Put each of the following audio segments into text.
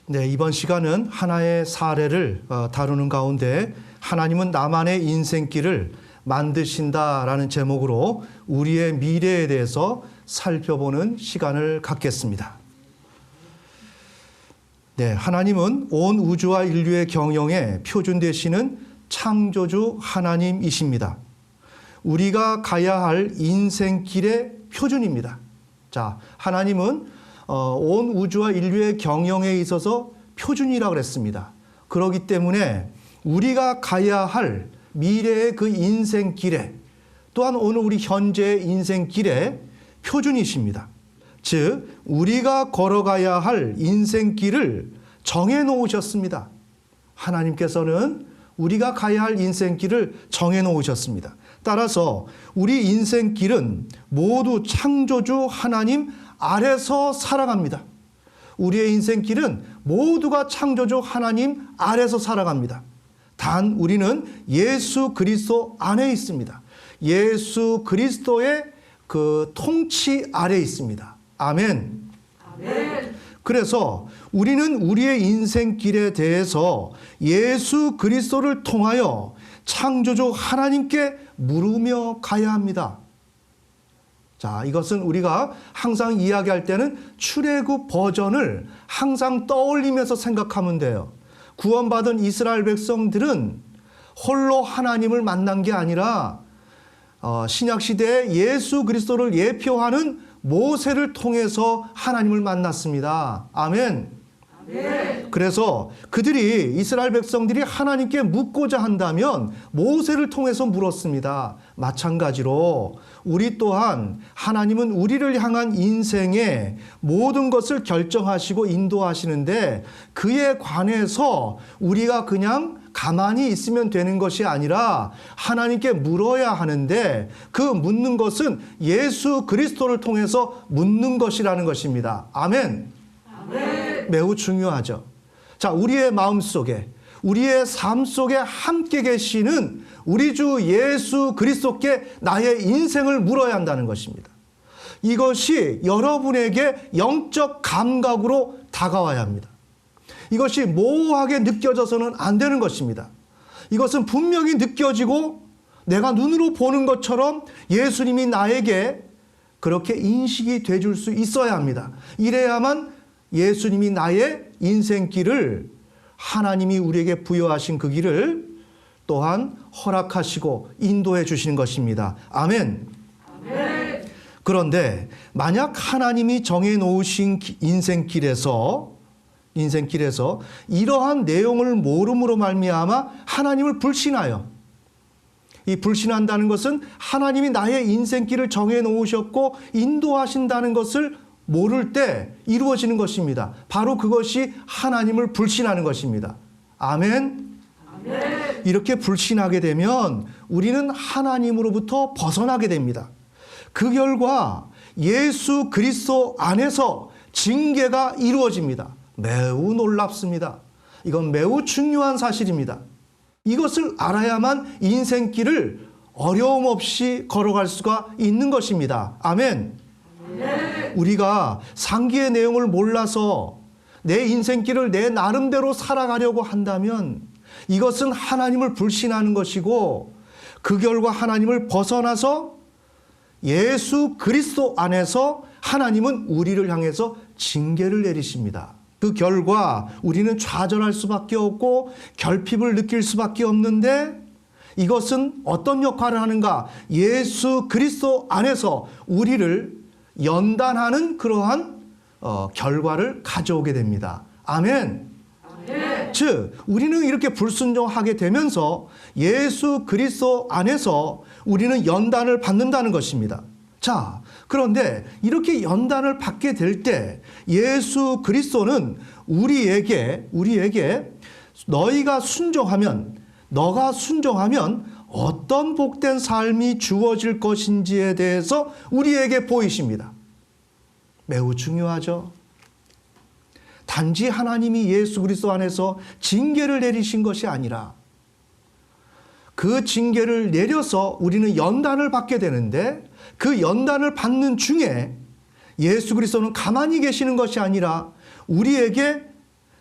네, 이번 시간은 하나의 사례를 다루는 가운데 하나님은 나만의 인생길을 만드신다라는 제목으로 우리의 미래에 대해서 살펴보는 시간을 갖겠습니다. 네, 하나님은 온 우주와 인류의 경영에 표준 되시는 창조주 하나님이십니다. 우리가 가야 할 인생길의 표준입니다. 자, 하나님은 온 우주와 인류의 경영에 있어서 표준이라고 그랬습니다. 그렇기 때문에 우리가 가야 할 미래의 그 인생길에, 또한 오늘 우리 현재의 인생길에 표준이십니다. 즉 우리가 걸어가야 할 인생길을 정해놓으셨습니다. 하나님께서는 우리가 가야 할 인생길을 정해놓으셨습니다. 따라서 우리 인생길은 모두 창조주 하나님 아래서 살아갑니다. 우리의 인생길은 모두가 창조주 하나님 아래서 살아갑니다. 단 우리는 예수 그리스도 안에 있습니다. 예수 그리스도의 그 통치 아래 있습니다. 아멘. 아멘. 그래서 우리는 우리의 인생길에 대해서 예수 그리스도를 통하여 창조주 하나님께 물으며 가야 합니다. 자, 이것은 우리가 항상 이야기할 때는 출애굽 버전을 항상 떠올리면서 생각하면 돼요. 구원받은 이스라엘 백성들은 홀로 하나님을 만난 게 아니라 신약시대에 예수 그리스도를 예표하는 모세를 통해서 하나님을 만났습니다. 아멘. 그래서 그들이 이스라엘 백성들이 하나님께 묻고자 한다면 모세를 통해서 물었습니다. 마찬가지로 우리 또한 하나님은 우리를 향한 인생의 모든 것을 결정하시고 인도하시는데 그에 관해서 우리가 그냥 가만히 있으면 되는 것이 아니라 하나님께 물어야 하는데 그 묻는 것은 예수 그리스도를 통해서 묻는 것이라는 것입니다. 아멘. 매우 중요하죠. 자, 우리의 마음속에, 우리의 삶 속에 함께 계시는 우리 주 예수 그리스도께 나의 인생을 물어야 한다는 것입니다. 이것이 여러분에게 영적 감각으로 다가와야 합니다. 이것이 모호하게 느껴져서는 안 되는 것입니다. 이것은 분명히 느껴지고 내가 눈으로 보는 것처럼 예수님이 나에게 그렇게 인식이 돼줄 수 있어야 합니다. 이래야만 예수님이 나의 인생길을, 하나님이 우리에게 부여하신 그 길을 또한 허락하시고 인도해 주시는 것입니다. 아멘. 아멘. 그런데 만약 하나님이 정해놓으신 인생길에서 이러한 내용을 모름으로 말미암아 하나님을 불신하여, 이 불신한다는 것은 하나님이 나의 인생길을 정해놓으셨고 인도하신다는 것을 모를 때 이루어지는 것입니다. 바로 그것이 하나님을 불신하는 것입니다. 아멘. 아멘. 이렇게 불신하게 되면 우리는 하나님으로부터 벗어나게 됩니다. 그 결과 예수 그리스도 안에서 징계가 이루어집니다. 매우 놀랍습니다. 이건 매우 중요한 사실입니다. 이것을 알아야만 인생길을 어려움 없이 걸어갈 수가 있는 것입니다. 아멘. 우리가 상기의 내용을 몰라서 내 인생길을 내 나름대로 살아가려고 한다면 이것은 하나님을 불신하는 것이고 그 결과 하나님을 벗어나서 예수 그리스도 안에서 하나님은 우리를 향해서 징계를 내리십니다. 그 결과 우리는 좌절할 수밖에 없고 결핍을 느낄 수밖에 없는데 이것은 어떤 역할을 하는가? 예수 그리스도 안에서 우리를 연단하는 그러한 결과를 가져오게 됩니다. 아멘. 아멘. 즉 우리는 이렇게 불순종하게 되면서 예수 그리스도 안에서 우리는 연단을 받는다는 것입니다. 자, 그런데 이렇게 연단을 받게 될 때 예수 그리스도는 우리에게 너가 순종하면 어떤 복된 삶이 주어질 것인지에 대해서 우리에게 보이십니다. 매우 중요하죠. 단지 하나님이 예수 그리스도 안에서 징계를 내리신 것이 아니라 그 징계를 내려서 우리는 연단을 받게 되는데 그 연단을 받는 중에 예수 그리스도는 가만히 계시는 것이 아니라 우리에게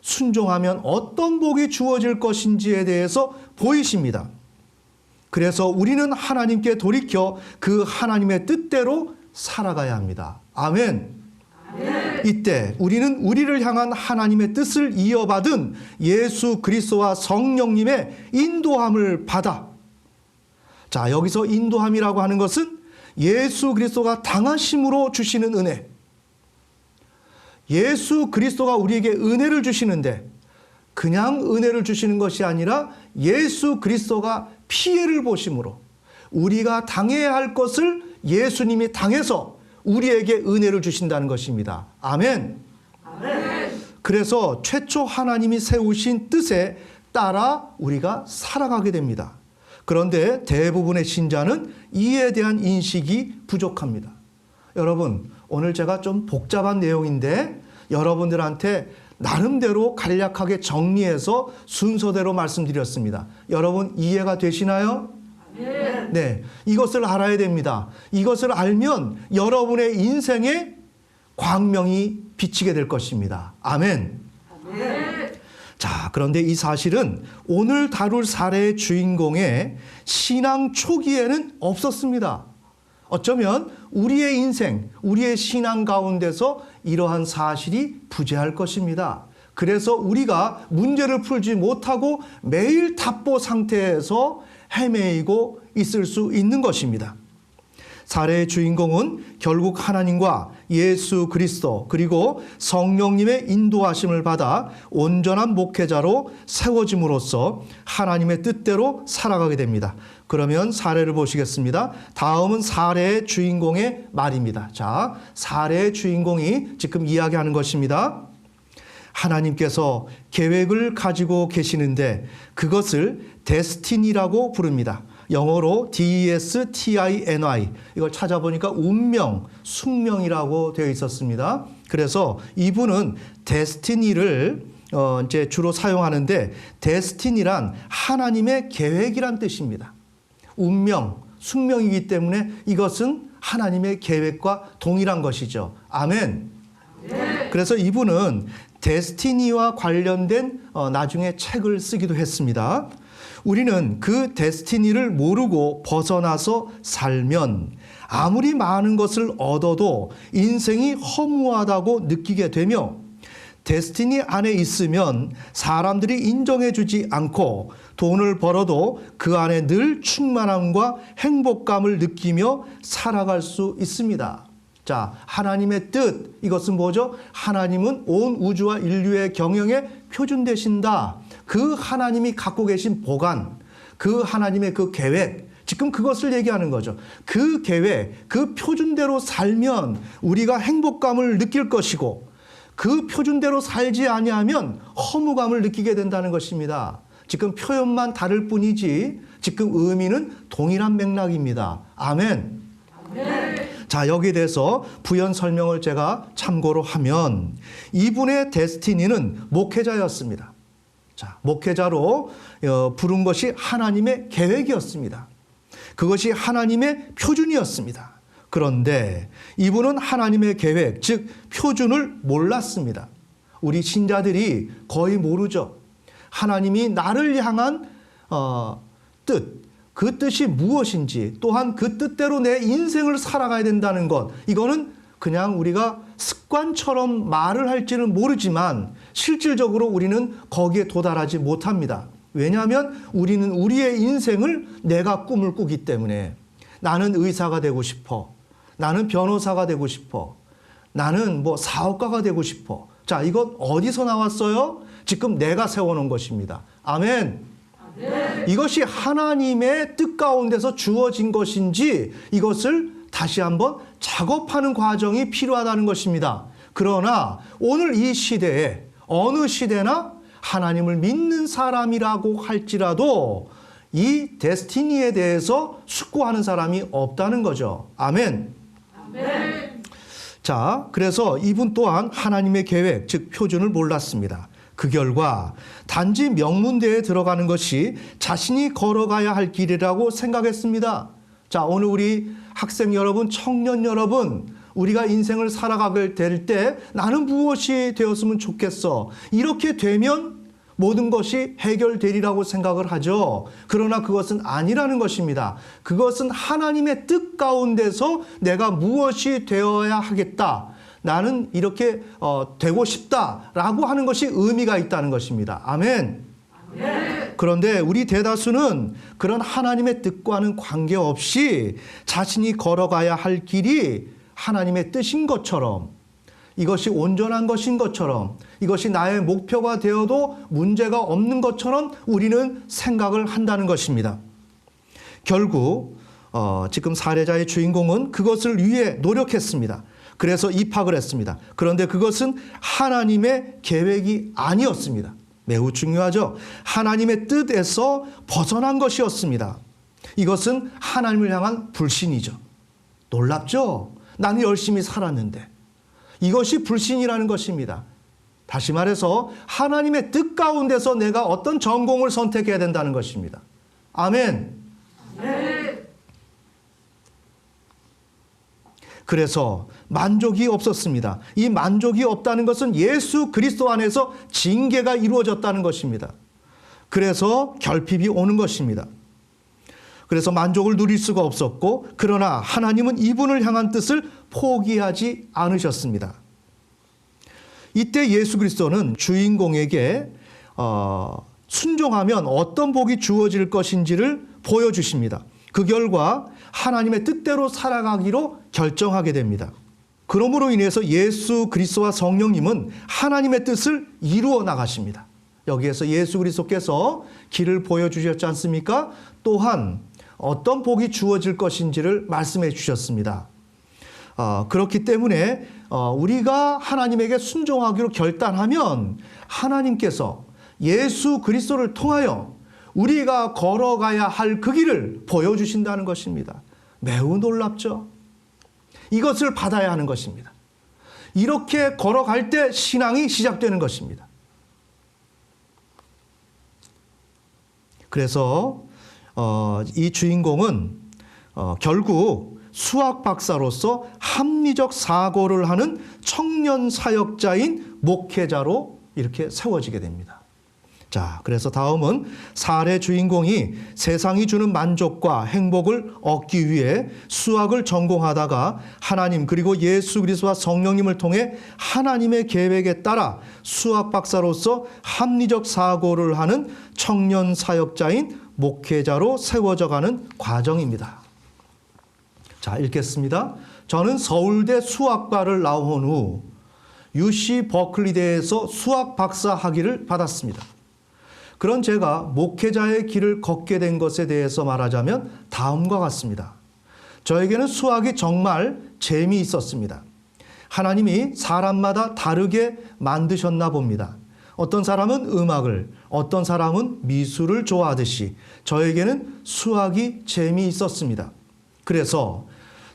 순종하면 어떤 복이 주어질 것인지에 대해서 보이십니다. 그래서 우리는 하나님께 돌이켜 그 하나님의 뜻대로 살아가야 합니다. 아멘. 이때 우리는 우리를 향한 하나님의 뜻을 이어받은 예수 그리스도와 성령님의 인도함을 받아. 자, 여기서 인도함이라고 하는 것은 예수 그리스도가 당하심으로 주시는 은혜. 예수 그리스도가 우리에게 은혜를 주시는데 그냥 은혜를 주시는 것이 아니라 예수 그리스도가 피해를 보심으로 우리가 당해야 할 것을 예수님이 당해서 우리에게 은혜를 주신다는 것입니다. 아멘. 아멘. 그래서 최초 하나님이 세우신 뜻에 따라 우리가 살아가게 됩니다. 그런데 대부분의 신자는 이에 대한 인식이 부족합니다. 여러분, 오늘 제가 좀 복잡한 내용인데 여러분들한테 나름대로 간략하게 정리해서 순서대로 말씀드렸습니다. 여러분 이해가 되시나요? 네, 이것을 알아야 됩니다. 이것을 알면 여러분의 인생에 광명이 비치게 될 것입니다. 아멘. 자, 그런데 이 사실은 오늘 다룰 사례의 주인공의 신앙 초기에는 없었습니다. 어쩌면 우리의 인생, 우리의 신앙 가운데서 이러한 사실이 부재할 것입니다. 그래서 우리가 문제를 풀지 못하고 매일 답보 상태에서 헤매이고 있을 수 있는 것입니다. 사례의 주인공은 결국 하나님과 예수 그리스도 그리고 성령님의 인도하심을 받아 온전한 목회자로 세워짐으로써 하나님의 뜻대로 살아가게 됩니다. 그러면 사례를 보시겠습니다. 다음은 사례의 주인공의 말입니다. 자, 사례의 주인공이 지금 이야기하는 것입니다. 하나님께서 계획을 가지고 계시는데 그것을 데스티니라고 부릅니다. 영어로 D-E-S-T-I-N-I. 이걸 찾아보니까 운명, 숙명이라고 되어 있었습니다. 그래서 이분은 데스티니를 이제 주로 사용하는데 데스티니란 하나님의 계획이란 뜻입니다. 운명, 숙명이기 때문에 이것은 하나님의 계획과 동일한 것이죠. 아멘. 그래서 이분은 데스티니와 관련된 나중에 책을 쓰기도 했습니다. 우리는 그 데스티니를 모르고 벗어나서 살면 아무리 많은 것을 얻어도 인생이 허무하다고 느끼게 되며 데스티니 안에 있으면 사람들이 인정해 주지 않고 돈을 벌어도 그 안에 늘 충만함과 행복감을 느끼며 살아갈 수 있습니다. 자, 하나님의 뜻, 이것은 뭐죠? 하나님은 온 우주와 인류의 경영에 표준되신다. 그 하나님이 갖고 계신 보관, 그 하나님의 그 계획, 지금 그것을 얘기하는 거죠. 그 계획, 그 표준대로 살면 우리가 행복감을 느낄 것이고 그 표준대로 살지 아니하면 허무감을 느끼게 된다는 것입니다. 지금 표현만 다를 뿐이지 지금 의미는 동일한 맥락입니다. 아멘. 자, 여기에 대해서 부연 설명을 제가 참고로 하면 이분의 데스티니는 목회자였습니다. 자, 목회자로 부른 것이 하나님의 계획이었습니다. 그것이 하나님의 표준이었습니다. 그런데 이분은 하나님의 계획, 즉 표준을 몰랐습니다. 우리 신자들이 거의 모르죠. 하나님이 나를 향한 뜻, 그 뜻이 무엇인지, 또한 그 뜻대로 내 인생을 살아가야 된다는 것, 이거는 그냥 우리가 습관처럼 말을 할지는 모르지만 실질적으로 우리는 거기에 도달하지 못합니다. 왜냐하면 우리는 우리의 인생을 내가 꿈을 꾸기 때문에 나는 의사가 되고 싶어. 나는 변호사가 되고 싶어. 나는 뭐 사업가가 되고 싶어. 자, 이건 어디서 나왔어요? 지금 내가 세워놓은 것입니다. 아멘. 이것이 하나님의 뜻 가운데서 주어진 것인지 이것을 다시 한번 작업하는 과정이 필요하다는 것입니다. 그러나 오늘 이 시대에 어느 시대나 하나님을 믿는 사람이라고 할지라도 이 데스티니에 대해서 숙고하는 사람이 없다는 거죠. 아멘. 자, 그래서 이분 또한 하나님의 계획, 즉 표준을 몰랐습니다. 그 결과 단지 명문대에 들어가는 것이 자신이 걸어가야 할 길이라고 생각했습니다. 자, 오늘 우리 학생 여러분, 청년 여러분, 우리가 인생을 살아가게 될 때 나는 무엇이 되었으면 좋겠어. 이렇게 되면 모든 것이 해결되리라고 생각을 하죠. 그러나 그것은 아니라는 것입니다. 그것은 하나님의 뜻 가운데서 내가 무엇이 되어야 하겠다. 나는 이렇게 되고 싶다라고 하는 것이 의미가 있다는 것입니다. 아멘. 그런데 우리 대다수는 그런 하나님의 뜻과는 관계없이 자신이 걸어가야 할 길이 하나님의 뜻인 것처럼, 이것이 온전한 것인 것처럼, 이것이 나의 목표가 되어도 문제가 없는 것처럼 우리는 생각을 한다는 것입니다. 결국 지금 사례자의 주인공은 그것을 위해 노력했습니다. 그래서 입학을 했습니다. 그런데 그것은 하나님의 계획이 아니었습니다. 매우 중요하죠. 하나님의 뜻에서 벗어난 것이었습니다. 이것은 하나님을 향한 불신이죠. 놀랍죠? 나는 열심히 살았는데. 이것이 불신이라는 것입니다. 다시 말해서 하나님의 뜻 가운데서 내가 어떤 전공을 선택해야 된다는 것입니다. 아멘. 그래서 만족이 없었습니다. 이 만족이 없다는 것은 예수 그리스도 안에서 징계가 이루어졌다는 것입니다. 그래서 결핍이 오는 것입니다. 그래서 만족을 누릴 수가 없었고, 그러나 하나님은 이분을 향한 뜻을 포기하지 않으셨습니다. 이때 예수 그리스도는 주인공에게 순종하면 어떤 복이 주어질 것인지를 보여주십니다. 그 결과 하나님의 뜻대로 살아가기로 결정하게 됩니다. 그러므로 인해서 예수 그리스도와 성령님은 하나님의 뜻을 이루어 나가십니다. 여기에서 예수 그리스도께서 길을 보여주셨지 않습니까? 또한 어떤 복이 주어질 것인지를 말씀해 주셨습니다. 그렇기 때문에 우리가 하나님에게 순종하기로 결단하면 하나님께서 예수 그리스도를 통하여 우리가 걸어가야 할 그 길을 보여주신다는 것입니다. 매우 놀랍죠? 이것을 받아야 하는 것입니다. 이렇게 걸어갈 때 신앙이 시작되는 것입니다. 그래서 이 주인공은 결국 수학 박사로서 합리적 사고를 하는 청년 사역자인 목회자로 이렇게 세워지게 됩니다. 자, 그래서 다음은 사례 주인공이 세상이 주는 만족과 행복을 얻기 위해 수학을 전공하다가 하나님 그리고 예수 그리스도와 성령님을 통해 하나님의 계획에 따라 수학 박사로서 합리적 사고를 하는 청년 사역자인 목회자로 세워져가는 과정입니다. 자, 읽겠습니다. 저는 서울대 수학과를 나온 후 UC 버클리대에서 수학 박사 학위를 받았습니다. 그런 제가 목회자의 길을 걷게 된 것에 대해서 말하자면 다음과 같습니다. 저에게는 수학이 정말 재미있었습니다. 하나님이 사람마다 다르게 만드셨나 봅니다. 어떤 사람은 음악을, 어떤 사람은 미술을 좋아하듯이 저에게는 수학이 재미있었습니다. 그래서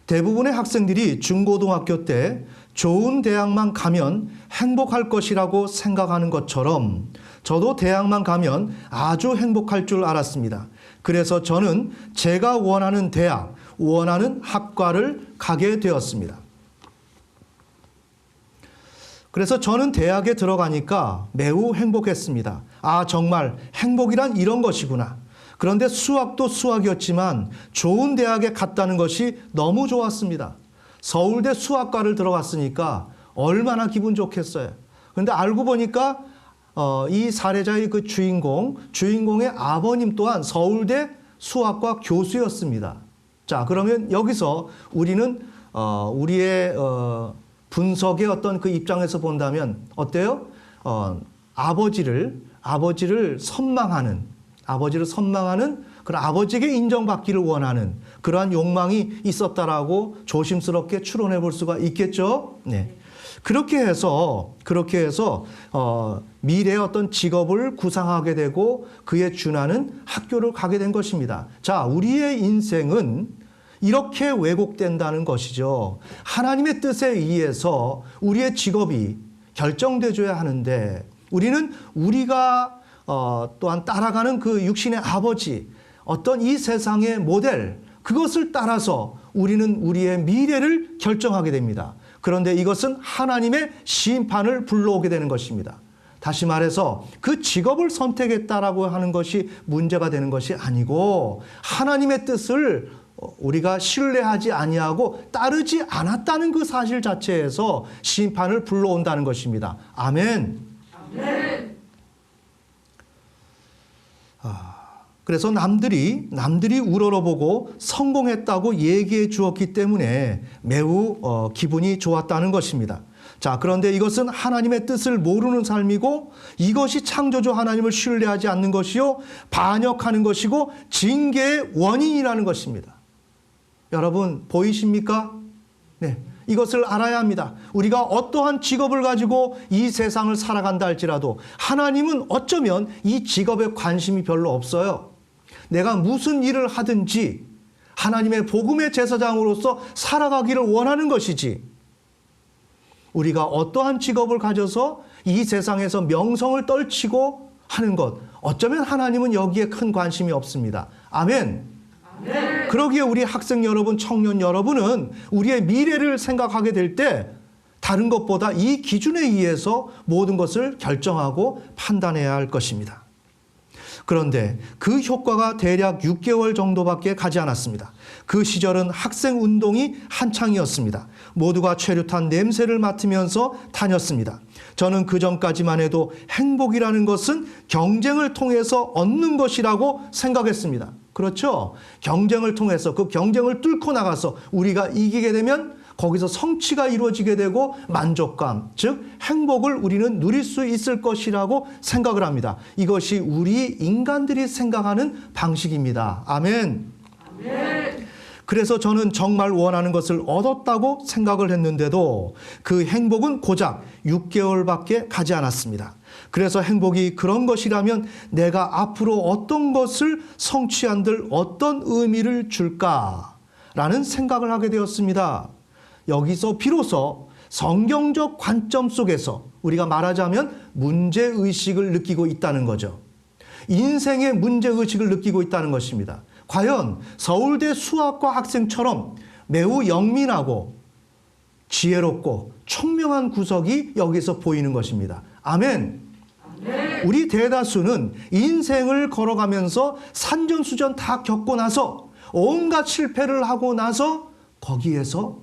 대부분의 학생들이 중고등학교 때 좋은 대학만 가면 행복할 것이라고 생각하는 것처럼 저도 대학만 가면 아주 행복할 줄 알았습니다. 그래서 저는 제가 원하는 대학, 원하는 학과를 가게 되었습니다. 그래서 저는 대학에 들어가니까 매우 행복했습니다. 아, 정말 행복이란 이런 것이구나. 그런데 수학도 수학이었지만 좋은 대학에 갔다는 것이 너무 좋았습니다. 서울대 수학과를 들어갔으니까 얼마나 기분 좋겠어요. 그런데 알고 보니까 이 사례자의 그 주인공의 아버님 또한 서울대 수학과 교수였습니다. 자, 그러면 여기서 우리는 우리의 분석의 어떤 그 입장에서 본다면 어때요? 아버지를 선망하는 그런 아버지에게 인정받기를 원하는 그러한 욕망이 있었다라고 조심스럽게 추론해 볼 수가 있겠죠. 네. 그렇게 해서 미래의 어떤 직업을 구상하게 되고 그에 준하는 학교를 가게 된 것입니다. 자, 우리의 인생은 이렇게 왜곡된다는 것이죠. 하나님의 뜻에 의해서 우리의 직업이 결정되어야 하는데 우리는 우리가 또한 따라가는 그 육신의 아버지, 어떤 이 세상의 모델, 그것을 따라서 우리는 우리의 미래를 결정하게 됩니다. 그런데 이것은 하나님의 심판을 불러오게 되는 것입니다. 다시 말해서 그 직업을 선택했다라고 하는 것이 문제가 되는 것이 아니고 하나님의 뜻을 우리가 신뢰하지 아니하고 따르지 않았다는 그 사실 자체에서 심판을 불러온다는 것입니다. 아멘. 아멘. 그래서 남들이 우러러보고 성공했다고 얘기해 주었기 때문에 매우 기분이 좋았다는 것입니다. 자, 그런데 이것은 하나님의 뜻을 모르는 삶이고 이것이 창조주 하나님을 신뢰하지 않는 것이요 반역하는 것이고 징계의 원인이라는 것입니다. 여러분 보이십니까? 네, 이것을 알아야 합니다. 우리가 어떠한 직업을 가지고 이 세상을 살아간다 할지라도 하나님은 어쩌면 이 직업에 관심이 별로 없어요. 내가 무슨 일을 하든지 하나님의 복음의 제사장으로서 살아가기를 원하는 것이지, 우리가 어떠한 직업을 가져서 이 세상에서 명성을 떨치고 하는 것, 어쩌면 하나님은 여기에 큰 관심이 없습니다. 아멘. 아멘. 그러기에 우리 학생 여러분, 청년 여러분은 우리의 미래를 생각하게 될 때 다른 것보다 이 기준에 의해서 모든 것을 결정하고 판단해야 할 것입니다. 그런데 그 효과가 대략 6개월 정도밖에 가지 않았습니다. 그 시절은 학생 운동이 한창이었습니다. 모두가 최루탄 냄새를 맡으면서 다녔습니다. 저는 그 전까지만 해도 행복이라는 것은 경쟁을 통해서 얻는 것이라고 생각했습니다. 그렇죠? 경쟁을 통해서 그 경쟁을 뚫고 나가서 우리가 이기게 되면 거기서 성취가 이루어지게 되고 만족감, 즉 행복을 우리는 누릴 수 있을 것이라고 생각을 합니다. 이것이 우리 인간들이 생각하는 방식입니다. 아멘. 아멘. 그래서 저는 정말 원하는 것을 얻었다고 생각을 했는데도 그 행복은 고작 6개월밖에 가지 않았습니다. 그래서 행복이 그런 것이라면 내가 앞으로 어떤 것을 성취한들 어떤 의미를 줄까라는 생각을 하게 되었습니다. 여기서 비로소 성경적 관점 속에서 우리가 말하자면 문제의식을 느끼고 있다는 거죠. 인생의 문제의식을 느끼고 있다는 것입니다. 과연 서울대 수학과 학생처럼 매우 영민하고 지혜롭고 총명한 구석이 여기서 보이는 것입니다. 아멘. 아멘. 우리 대다수는 인생을 걸어가면서 산전수전 다 겪고 나서 온갖 실패를 하고 나서 거기에서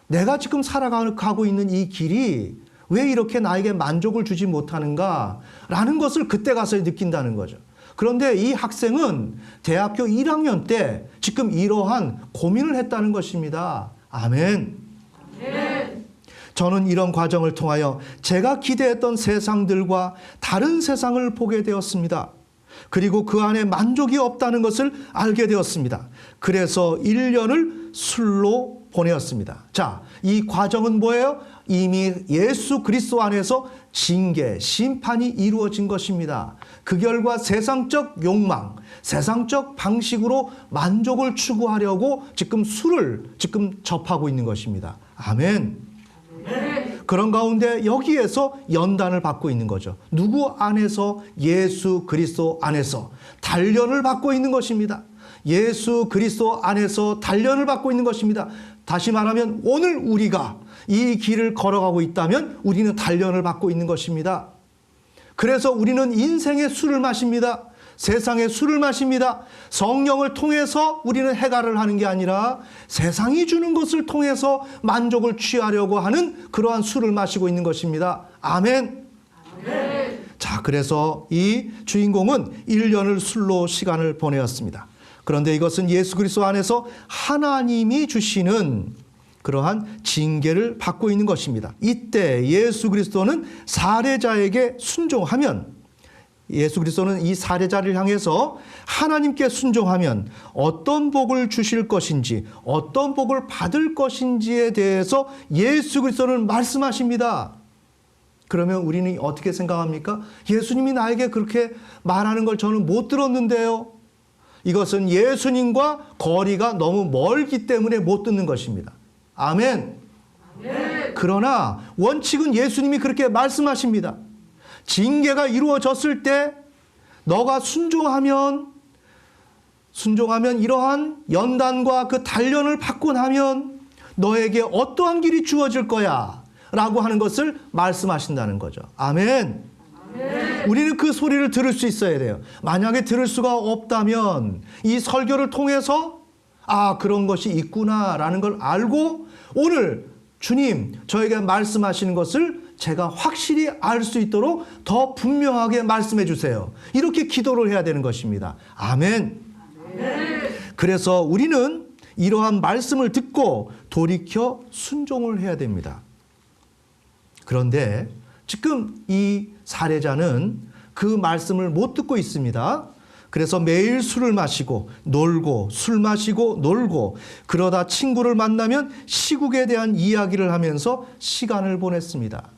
내가 지금 살아가고 있는 이 길이 왜 이렇게 나에게 만족을 주지 못하는가라는 것을 그때 가서 느낀다는 거죠. 그런데 이 학생은 대학교 1학년 때 지금 이러한 고민을 했다는 것입니다. 아멘. 아멘. 저는 이런 과정을 통하여 제가 기대했던 세상들과 다른 세상을 보게 되었습니다. 그리고 그 안에 만족이 없다는 것을 알게 되었습니다. 그래서 1년을 술로 보내었습니다. 자, 이 과정은 뭐예요? 이미 예수 그리스도 안에서 징계, 심판이 이루어진 것입니다. 그 결과 세상적 욕망, 세상적 방식으로 만족을 추구하려고 지금 술을 접하고 있는 것입니다. 아멘. 아멘. 그런 가운데 여기에서 연단을 받고 있는 거죠. 누구 안에서? 예수 그리스도 안에서 단련을 받고 있는 것입니다. 예수 그리스도 안에서 단련을 받고 있는 것입니다. 다시 말하면 오늘 우리가 이 길을 걸어가고 있다면 우리는 단련을 받고 있는 것입니다. 그래서 우리는 인생의 술을 마십니다. 세상의 술을 마십니다. 성령을 통해서 우리는 해결을 하는 게 아니라 세상이 주는 것을 통해서 만족을 취하려고 하는 그러한 술을 마시고 있는 것입니다. 아멘. 아멘. 자, 그래서 이 주인공은 1년을 술로 시간을 보내었습니다. 그런데 이것은 예수 그리스도 안에서 하나님이 주시는 그러한 징계를 받고 있는 것입니다. 이때 예수 그리스도는 사례자에게 순종하면, 예수 그리스도는 이 사례자를 향해서 하나님께 순종하면 어떤 복을 주실 것인지, 어떤 복을 받을 것인지에 대해서 예수 그리스도는 말씀하십니다. 그러면 우리는 어떻게 생각합니까? 예수님이 나에게 그렇게 말하는 걸 저는 못 들었는데요. 이것은 예수님과 거리가 너무 멀기 때문에 못 듣는 것입니다. 아멘. 아멘. 그러나 원칙은 예수님이 그렇게 말씀하십니다. 징계가 이루어졌을 때 너가 순종하면 이러한 연단과 그 단련을 받고 나면 너에게 어떠한 길이 주어질 거야 라고 하는 것을 말씀하신다는 거죠. 아멘. 우리는 그 소리를 들을 수 있어야 돼요. 만약에 들을 수가 없다면 이 설교를 통해서 그런 것이 있구나라는 걸 알고 오늘 주님 저에게 말씀하시는 것을 제가 확실히 알 수 있도록 더 분명하게 말씀해 주세요. 이렇게 기도를 해야 되는 것입니다. 아멘. 그래서 우리는 이러한 말씀을 듣고 돌이켜 순종을 해야 됩니다. 그런데 지금 이 사례자는 그 말씀을 못 듣고 있습니다. 그래서 매일 술을 마시고 놀고 술 마시고 놀고 그러다 친구를 만나면 시국에 대한 이야기를 하면서 시간을 보냈습니다.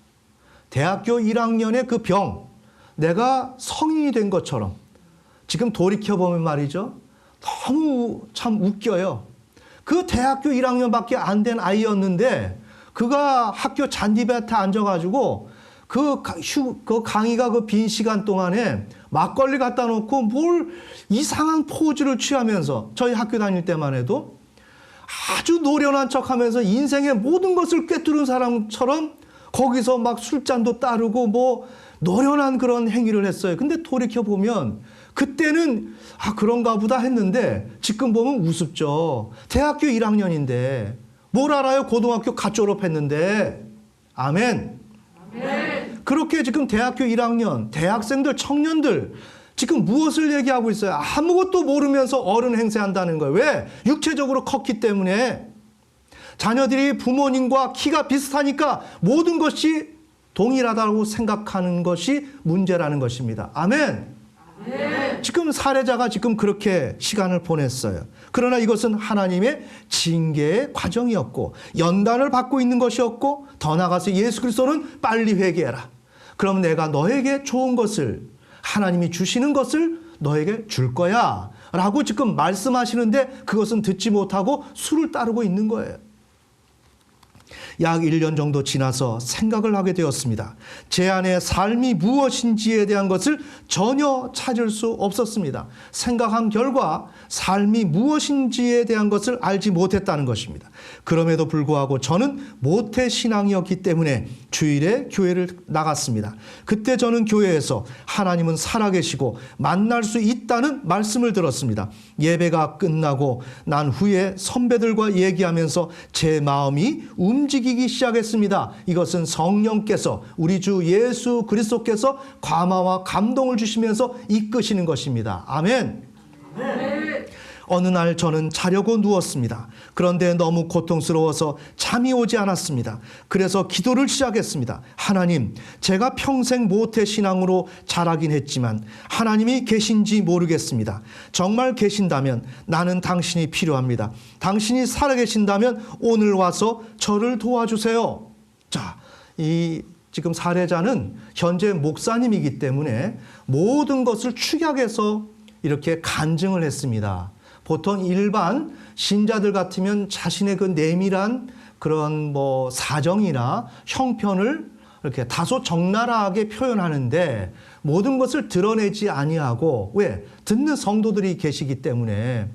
대학교 1학년의 그 병, 내가 성인이 된 것처럼 지금 돌이켜보면 말이죠. 너무 참 웃겨요. 그 대학교 1학년밖에 안 된 아이였는데 그가 학교 잔디밭에 앉아가지고 그 강의가 그 빈 시간 동안에 막걸리 갖다 놓고 뭘 이상한 포즈를 취하면서 저희 학교 다닐 때만 해도 아주 노련한 척하면서 인생의 모든 것을 꿰뚫은 사람처럼 거기서 막 술잔도 따르고 뭐 노련한 그런 행위를 했어요. 근데 돌이켜보면 그때는 그런가 보다 했는데 지금 보면 우습죠. 대학교 1학년인데 뭘 알아요? 고등학교 갓 졸업했는데. 아멘. 그렇게 지금 대학교 1학년, 대학생들, 청년들 지금 무엇을 얘기하고 있어요? 아무것도 모르면서 어른 행세한다는 거예요. 왜? 육체적으로 컸기 때문에. 자녀들이 부모님과 키가 비슷하니까 모든 것이 동일하다고 생각하는 것이 문제라는 것입니다. 아멘. 지금 사례자가 지금 그렇게 시간을 보냈어요. 그러나 이것은 하나님의 징계의 과정이었고 연단을 받고 있는 것이었고 더 나아가서 예수 그리스도는 빨리 회개해라. 그럼 내가 너에게 좋은 것을 하나님이 주시는 것을 너에게 줄 거야 라고 지금 말씀하시는데 그것은 듣지 못하고 술을 따르고 있는 거예요. 약 1년 정도 지나서 생각을 하게 되었습니다. 제 안의 삶이 무엇인지에 대한 것을 전혀 찾을 수 없었습니다. 생각한 결과 삶이 무엇인지에 대한 것을 알지 못했다는 것입니다. 그럼에도 불구하고 저는 모태신앙이었기 때문에 주일에 교회를 나갔습니다. 그때 저는 교회에서 하나님은 살아계시고 만날 수 있다는 말씀을 들었습니다. 예배가 끝나고 난 후에 선배들과 얘기하면서 제 마음이 움직이기 시작했습니다. 이것은 성령께서 우리 주 예수 그리스도께서 감화와 감동을 주시면서 이끄시는 것입니다. 아멘. 어느 날 저는 자려고 누웠습니다. 그런데 너무 고통스러워서 잠이 오지 않았습니다. 그래서 기도를 시작했습니다. 하나님, 제가 평생 모태신앙으로 자라긴 했지만 하나님이 계신지 모르겠습니다. 정말 계신다면 나는 당신이 필요합니다. 당신이 살아계신다면 오늘 와서 저를 도와주세요. 자, 이 지금 사례자는 현재 목사님이기 때문에 모든 것을 축약해서 이렇게 간증을 했습니다. 보통 일반 신자들 같으면 자신의 그 내밀한 그런 뭐 사정이나 형편을 이렇게 다소 적나라하게 표현하는데 모든 것을 드러내지 아니하고 왜? 듣는 성도들이 계시기 때문에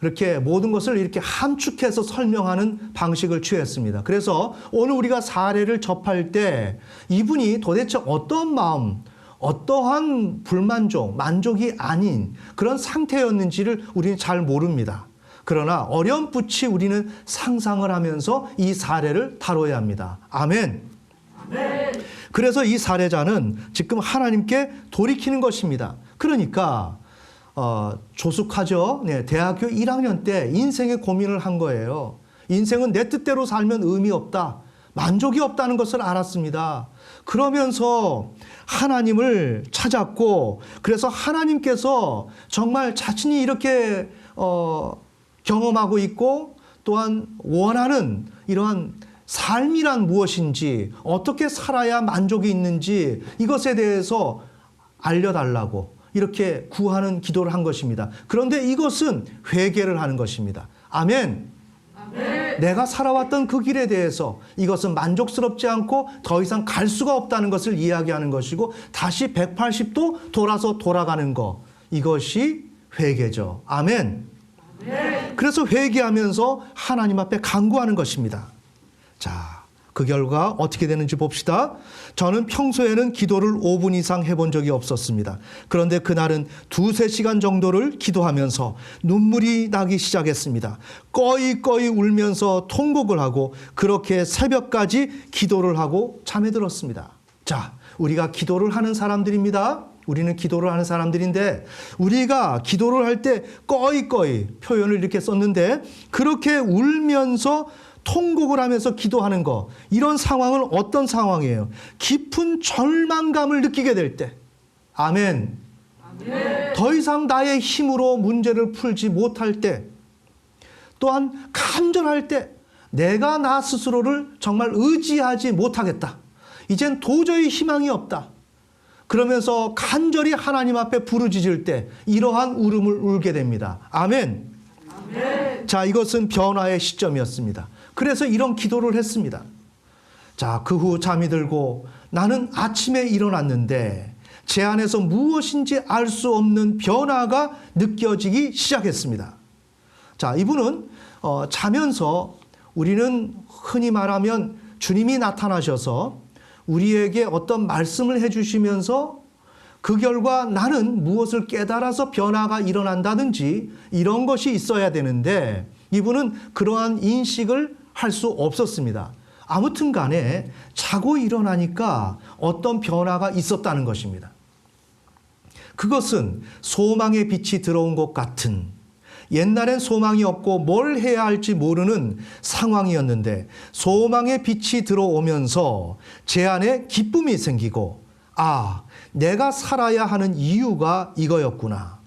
이렇게 모든 것을 이렇게 함축해서 설명하는 방식을 취했습니다. 그래서 오늘 우리가 사례를 접할 때 이분이 도대체 어떤 마음, 어떠한 불만족, 만족이 아닌 그런 상태였는지를 우리는 잘 모릅니다. 그러나 어렴풋이 우리는 상상을 하면서 이 사례를 다뤄야 합니다. 아멘. 그래서 이 사례자는 지금 하나님께 돌이키는 것입니다. 그러니까 조숙하죠. 네, 대학교 1학년 때 인생의 고민을 한 거예요. 인생은 내 뜻대로 살면 의미 없다. 만족이 없다는 것을 알았습니다. 그러면서 하나님을 찾았고 그래서 하나님께서 정말 자신이 이렇게 경험하고 있고 또한 원하는 이러한 삶이란 무엇인지 어떻게 살아야 만족이 있는지 이것에 대해서 알려달라고 이렇게 구하는 기도를 한 것입니다. 그런데 이것은 회개를 하는 것입니다. 아멘. 내가 살아왔던 그 길에 대해서 이것은 만족스럽지 않고 더 이상 갈 수가 없다는 것을 이야기하는 것이고 다시 180도 돌아가는 것. 이것이 회개죠. 아멘. 그래서 회개하면서 하나님 앞에 간구하는 것입니다. 자, 그 결과 어떻게 되는지 봅시다. 저는 평소에는 기도를 5분 이상 해본 적이 없었습니다. 그런데 그날은 2-3시간 정도를 기도하면서 눈물이 나기 시작했습니다. 꺼이꺼이 울면서 통곡을 하고 그렇게 새벽까지 기도를 하고 잠에 들었습니다. 자, 우리가 기도를 하는 사람들입니다. 우리는 기도를 하는 사람들인데 우리가 기도를 할 때 꺼이꺼이 표현을 이렇게 썼는데 그렇게 울면서 통곡을 하면서 기도하는 것, 이런 상황은 어떤 상황이에요? 깊은 절망감을 느끼게 될 때. 아멘. 더 이상 나의 힘으로 문제를 풀지 못할 때, 또한 간절할 때 내가 나 스스로를 정말 의지하지 못하겠다. 이젠 도저히 희망이 없다. 그러면서 간절히 하나님 앞에 부르짖을 때 이러한 울음을 울게 됩니다. 아멘. 자, 이것은 변화의 시점이었습니다. 그래서 이런 기도를 했습니다. 자, 그 후 잠이 들고 나는 아침에 일어났는데 제 안에서 무엇인지 알 수 없는 변화가 느껴지기 시작했습니다. 자, 이분은 자면서 우리는 흔히 말하면 주님이 나타나셔서 우리에게 어떤 말씀을 해주시면서 그 결과 나는 무엇을 깨달아서 변화가 일어난다든지 이런 것이 있어야 되는데 이분은 그러한 인식을 할 수 없었습니다. 아무튼 간에 자고 일어나니까 어떤 변화가 있었다는 것입니다. 그것은 소망의 빛이 들어온 것 같은, 옛날엔 소망이 없고 뭘 해야 할지 모르는 상황이었는데 소망의 빛이 들어오면서 제 안에 기쁨이 생기고, 아, 내가 살아야 하는 이유가 이거였구나.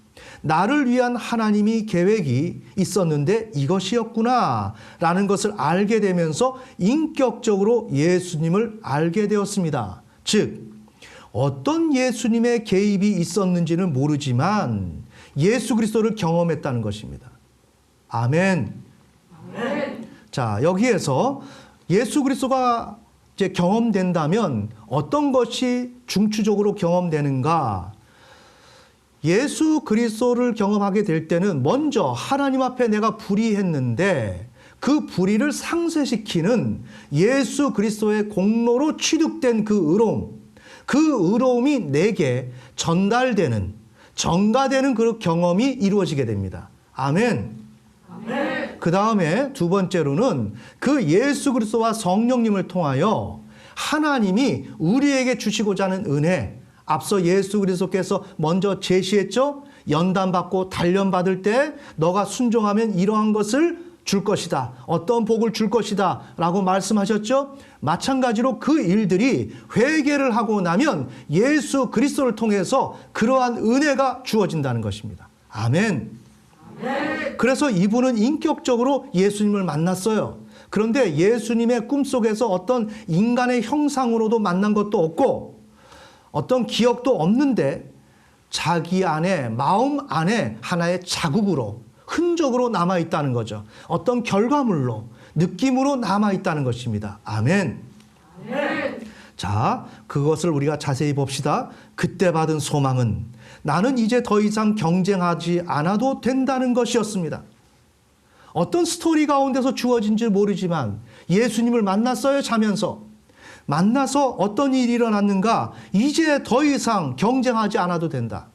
나를 위한 하나님이 계획이 있었는데 이것이었구나 라는 것을 알게 되면서 인격적으로 예수님을 알게 되었습니다. 즉, 어떤 예수님의 개입이 있었는지는 모르지만 예수 그리스도를 경험했다는 것입니다. 아멘. 아멘. 자, 여기에서 예수 그리스도가 이제 경험된다면 어떤 것이 중추적으로 경험되는가? 예수 그리스도를 경험하게 될 때는 먼저 하나님 앞에 내가 불의했는데 그 불의를 상쇄시키는 예수 그리스도의 공로로 취득된 그 의로움이 내게 전달되는, 전가되는 그 경험이 이루어지게 됩니다. 아멘. 아멘. 그 다음에 두 번째로는 그 예수 그리스도와 성령님을 통하여 하나님이 우리에게 주시고자 하는 은혜, 앞서 예수 그리스도께서 먼저 제시했죠. 연단받고 단련받을 때 너가 순종하면 이러한 것을 줄 것이다. 어떤 복을 줄 것이다 라고 말씀하셨죠. 마찬가지로 그 일들이 회개를 하고 나면 예수 그리스도를 통해서 그러한 은혜가 주어진다는 것입니다. 아멘. 그래서 이분은 인격적으로 예수님을 만났어요. 그런데 예수님의 꿈속에서 어떤 인간의 형상으로도 만난 것도 없고 어떤 기억도 없는데 자기 안에, 마음 안에 하나의 자국으로, 흔적으로 남아있다는 거죠. 어떤 결과물로, 느낌으로 남아있다는 것입니다. 아멘. 자, 그것을 우리가 자세히 봅시다. 그때 받은 소망은 나는 이제 더 이상 경쟁하지 않아도 된다는 것이었습니다. 어떤 스토리 가운데서 주어진지 모르지만 예수님을 만났어요, 자면서. 만나서 어떤 일이 일어났는가? 이제 더 이상 경쟁하지 않아도 된다.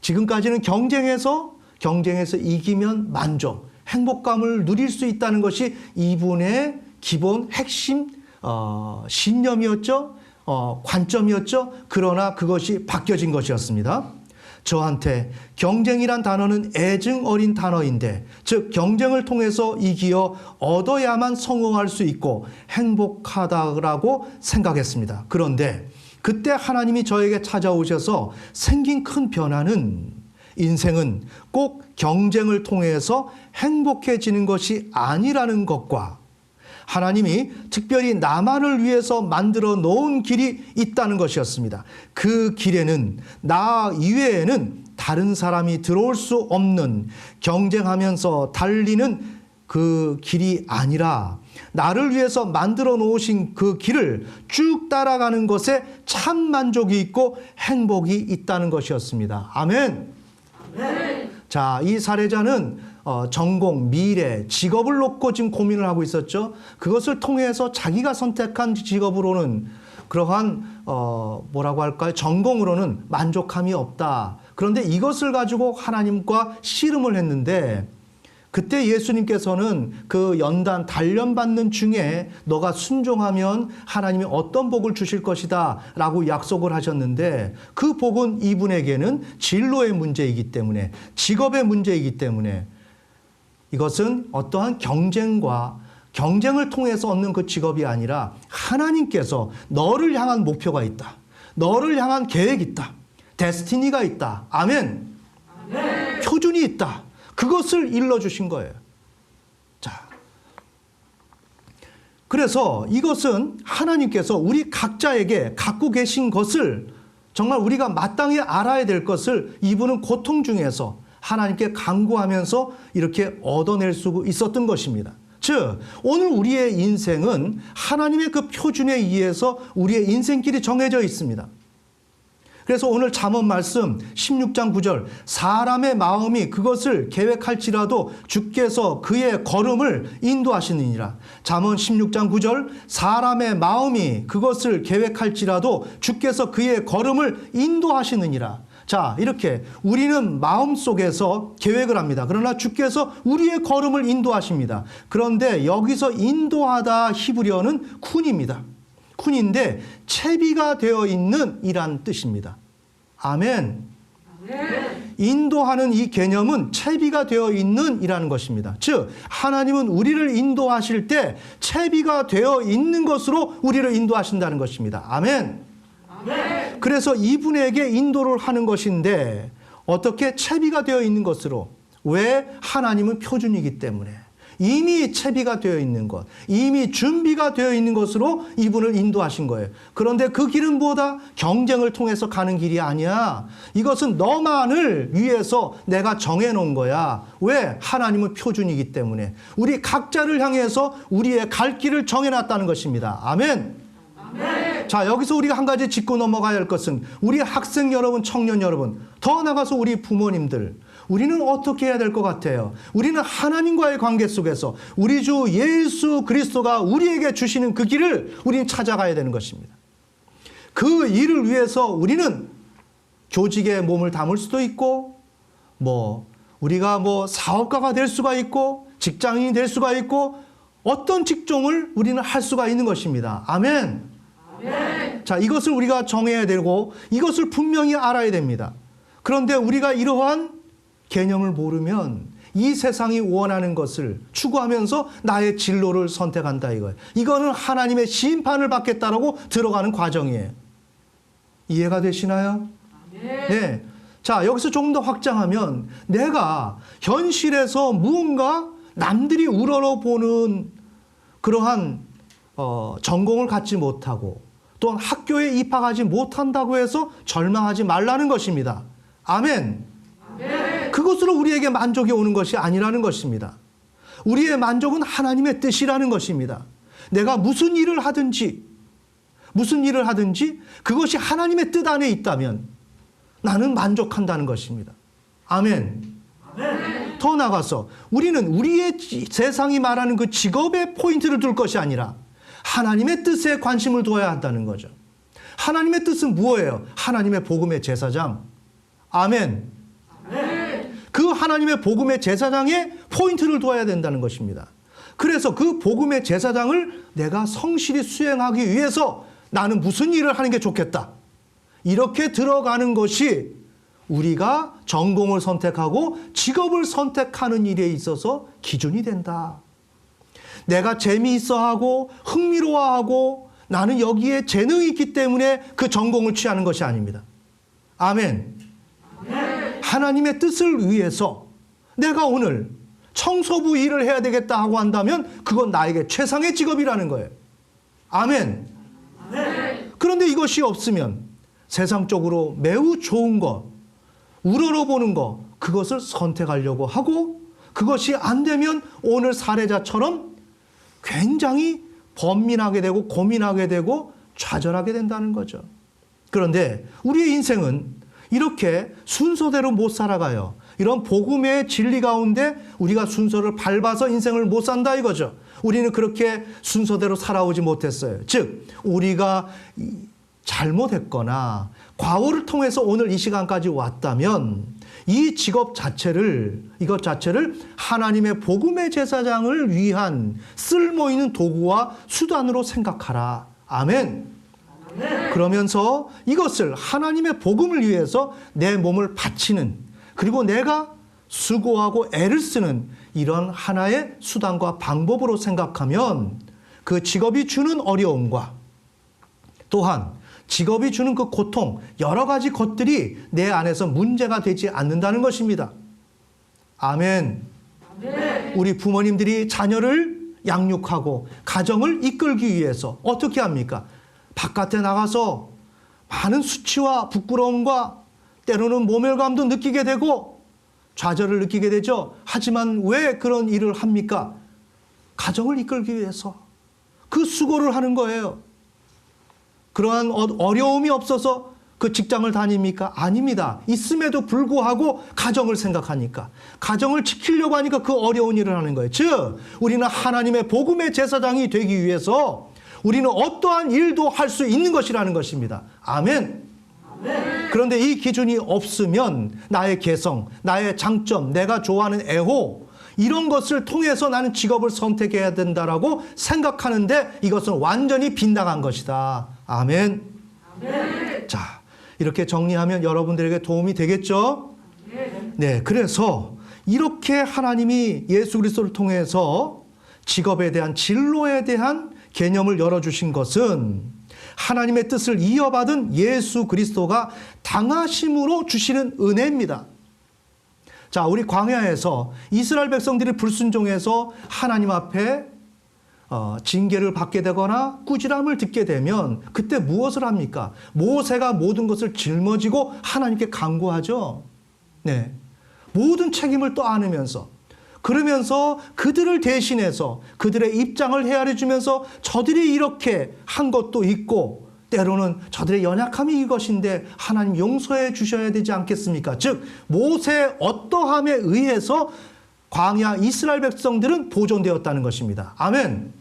지금까지는 경쟁해서 이기면 만족, 행복감을 누릴 수 있다는 것이 이분의 기본 핵심 신념이었죠. 관점이었죠. 그러나 그것이 바뀌어진 것이었습니다. 저한테 경쟁이란 단어는 애증 어린 단어인데, 즉 경쟁을 통해서 이기어 얻어야만 성공할 수 있고 행복하다고 생각했습니다. 그런데 그때 하나님이 저에게 찾아오셔서 생긴 큰 변화는 인생은 꼭 경쟁을 통해서 행복해지는 것이 아니라는 것과 하나님이 특별히 나만을 위해서 만들어 놓은 길이 있다는 것이었습니다. 그 길에는 나 이외에는 다른 사람이 들어올 수 없는, 경쟁하면서 달리는 그 길이 아니라 나를 위해서 만들어 놓으신 그 길을 쭉 따라가는 것에 참 만족이 있고 행복이 있다는 것이었습니다. 아멘. 아멘. 자, 이 사례자는 전공, 미래, 직업을 놓고 지금 고민을 하고 있었죠. 그것을 통해서 자기가 선택한 직업으로는 그러한 뭐라고 할까요? 전공으로는 만족함이 없다. 그런데 이것을 가지고 하나님과 씨름을 했는데 그때 예수님께서는 그 연단, 단련받는 중에 너가 순종하면 하나님이 어떤 복을 주실 것이다 라고 약속을 하셨는데 그 복은 이분에게는 진로의 문제이기 때문에 직업의 문제이기 때문에 이것은 어떠한 경쟁을 통해서 얻는 그 직업이 아니라 하나님께서 너를 향한 목표가 있다. 너를 향한 계획이 있다. 데스티니가 있다. 아멘. 아멘. 표준이 있다. 그것을 일러주신 거예요. 자, 그래서 이것은 하나님께서 우리 각자에게 갖고 계신 것을 정말 우리가 마땅히 알아야 될 것을 이분은 고통 중에서 하나님께 간구하면서 이렇게 얻어낼 수 있었던 것입니다. 즉, 오늘 우리의 인생은 하나님의 그 표준에 의해서 우리의 인생길이 정해져 있습니다. 그래서 오늘 잠언 말씀 16장 9절 사람의 마음이 그것을 계획할지라도 주께서 그의 걸음을 인도하시느니라. 잠언 16장 9절 사람의 마음이 그것을 계획할지라도 주께서 그의 걸음을 인도하시느니라. 자, 이렇게 우리는 마음속에서 계획을 합니다. 그러나 주께서 우리의 걸음을 인도하십니다. 그런데 여기서 인도하다 히브리어는 쿤입니다. 쿤인데 채비가 되어 있는 이란 뜻입니다. 아멘. 아멘. 인도하는 이 개념은 채비가 되어 있는 이라는 것입니다. 즉 하나님은 우리를 인도하실 때 채비가 되어 있는 것으로 우리를 인도하신다는 것입니다. 아멘. 아멘. 그래서 이분에게 인도를 하는 것인데 어떻게 채비가 되어 있는 것으로? 왜? 하나님은 표준이기 때문에. 이미 채비가 되어 있는 것, 이미 준비가 되어 있는 것으로 이분을 인도하신 거예요. 그런데 그 길은 뭐다? 경쟁을 통해서 가는 길이 아니야. 이것은 너만을 위해서 내가 정해놓은 거야. 왜? 하나님은 표준이기 때문에. 우리 각자를 향해서 우리의 갈 길을 정해놨다는 것입니다. 아멘. 아멘. 자, 여기서 우리가 한 가지 짚고 넘어가야 할 것은 우리 학생 여러분, 청년 여러분, 더 나가서 우리 부모님들, 우리는 어떻게 해야 될 것 같아요? 우리는 하나님과의 관계 속에서 우리 주 예수 그리스도가 우리에게 주시는 그 길을 우리는 찾아가야 되는 것입니다. 그 일을 위해서 우리는 교직에 몸을 담을 수도 있고, 우리가 사업가가 될 수가 있고, 직장인이 될 수가 있고, 어떤 직종을 우리는 할 수가 있는 것입니다. 아멘. 아멘. 자, 이것을 우리가 정해야 되고, 이것을 분명히 알아야 됩니다. 그런데 우리가 이러한 개념을 모르면 이 세상이 원하는 것을 추구하면서 나의 진로를 선택한다 이거예요. 이거는 하나님의 심판을 받겠다라고 들어가는 과정이에요. 이해가 되시나요? 아멘. 네. 자, 여기서 조금 더 확장하면 내가 현실에서 무언가 남들이 우러러보는 그러한 전공을 갖지 못하고 또는 학교에 입학하지 못한다고 해서 절망하지 말라는 것입니다. 아멘. 아멘. 그것으로 우리에게 만족이 오는 것이 아니라는 것입니다. 우리의 만족은 하나님의 뜻이라는 것입니다. 내가 무슨 일을 하든지 그것이 하나님의 뜻 안에 있다면 나는 만족한다는 것입니다. 아멘. 아멘. 더 나아가서 우리는 우리의 세상이 말하는 그 직업에 포인트를 둘 것이 아니라 하나님의 뜻에 관심을 두어야 한다는 거죠. 하나님의 뜻은 무엇이에요? 하나님의 복음의 제사장. 아멘. 아멘. 그 하나님의 복음의 제사장에 포인트를 두어야 된다는 것입니다. 그래서 그 복음의 제사장을 내가 성실히 수행하기 위해서 나는 무슨 일을 하는 게 좋겠다. 이렇게 들어가는 것이 우리가 전공을 선택하고 직업을 선택하는 일에 있어서 기준이 된다. 내가 재미있어하고 흥미로워하고 나는 여기에 재능이 있기 때문에 그 전공을 취하는 것이 아닙니다. 아멘. 아멘. 하나님의 뜻을 위해서 내가 오늘 청소부 일을 해야 되겠다 하고 한다면 그건 나에게 최상의 직업이라는 거예요. 아멘. 아멘. 그런데 이것이 없으면 세상적으로 매우 좋은 것, 우러러보는 것, 그것을 선택하려고 하고 그것이 안 되면 오늘 사례자처럼 굉장히 번민하게 되고 고민하게 되고 좌절하게 된다는 거죠. 그런데 우리의 인생은 이렇게 순서대로 못 살아가요. 이런 복음의 진리 가운데 우리가 순서를 밟아서 인생을 못 산다 이거죠. 우리는 그렇게 순서대로 살아오지 못했어요. 즉 우리가 잘못했거나 과오를 통해서 오늘 이 시간까지 왔다면 이 직업 자체를, 이것 자체를 하나님의 복음의 제사장을 위한 쓸모 있는 도구와 수단으로 생각하라. 아멘. 그러면서 이것을 하나님의 복음을 위해서 내 몸을 바치는, 그리고 내가 수고하고 애를 쓰는 이런 하나의 수단과 방법으로 생각하면 그 직업이 주는 어려움과 또한 직업이 주는 그 고통, 여러 가지 것들이 내 안에서 문제가 되지 않는다는 것입니다. 아멘. 우리 부모님들이 자녀를 양육하고 가정을 이끌기 위해서 어떻게 합니까? 바깥에 나가서 많은 수치와 부끄러움과 때로는 모멸감도 느끼게 되고 좌절을 느끼게 되죠. 하지만 왜 그런 일을 합니까? 가정을 이끌기 위해서 그 수고를 하는 거예요. 그러한 어려움이 없어서 그 직장을 다닙니까? 아닙니다. 있음에도 불구하고 가정을 생각하니까, 가정을 지키려고 하니까 그 어려운 일을 하는 거예요. 즉 우리는 하나님의 복음의 제사장이 되기 위해서 우리는 어떠한 일도 할 수 있는 것이라는 것입니다. 아멘. 그런데 이 기준이 없으면 나의 개성, 나의 장점, 내가 좋아하는 애호, 이런 것을 통해서 나는 직업을 선택해야 된다라고 생각하는데 이것은 완전히 빗나간 것이다. 아멘. 자, 이렇게 정리하면 여러분들에게 도움이 되겠죠? 네, 그래서 이렇게 하나님이 예수 그리스도를 통해서 직업에 대한, 진로에 대한 개념을 열어주신 것은 하나님의 뜻을 이어받은 예수 그리스도가 당하심으로 주시는 은혜입니다. 자, 우리 광야에서 이스라엘 백성들이 불순종해서 하나님 앞에 징계를 받게 되거나 꾸지람을 듣게 되면 그때 무엇을 합니까? 모세가 모든 것을 짊어지고 하나님께 간구하죠. 네, 모든 책임을 또 안으면서, 그러면서 그들을 대신해서 그들의 입장을 헤아려 주면서 저들이 이렇게 한 것도 있고 때로는 저들의 연약함이 이것인데 하나님 용서해 주셔야 되지 않겠습니까? 즉 모세의 어떠함에 의해서 광야 이스라엘 백성들은 보존되었다는 것입니다. 아멘.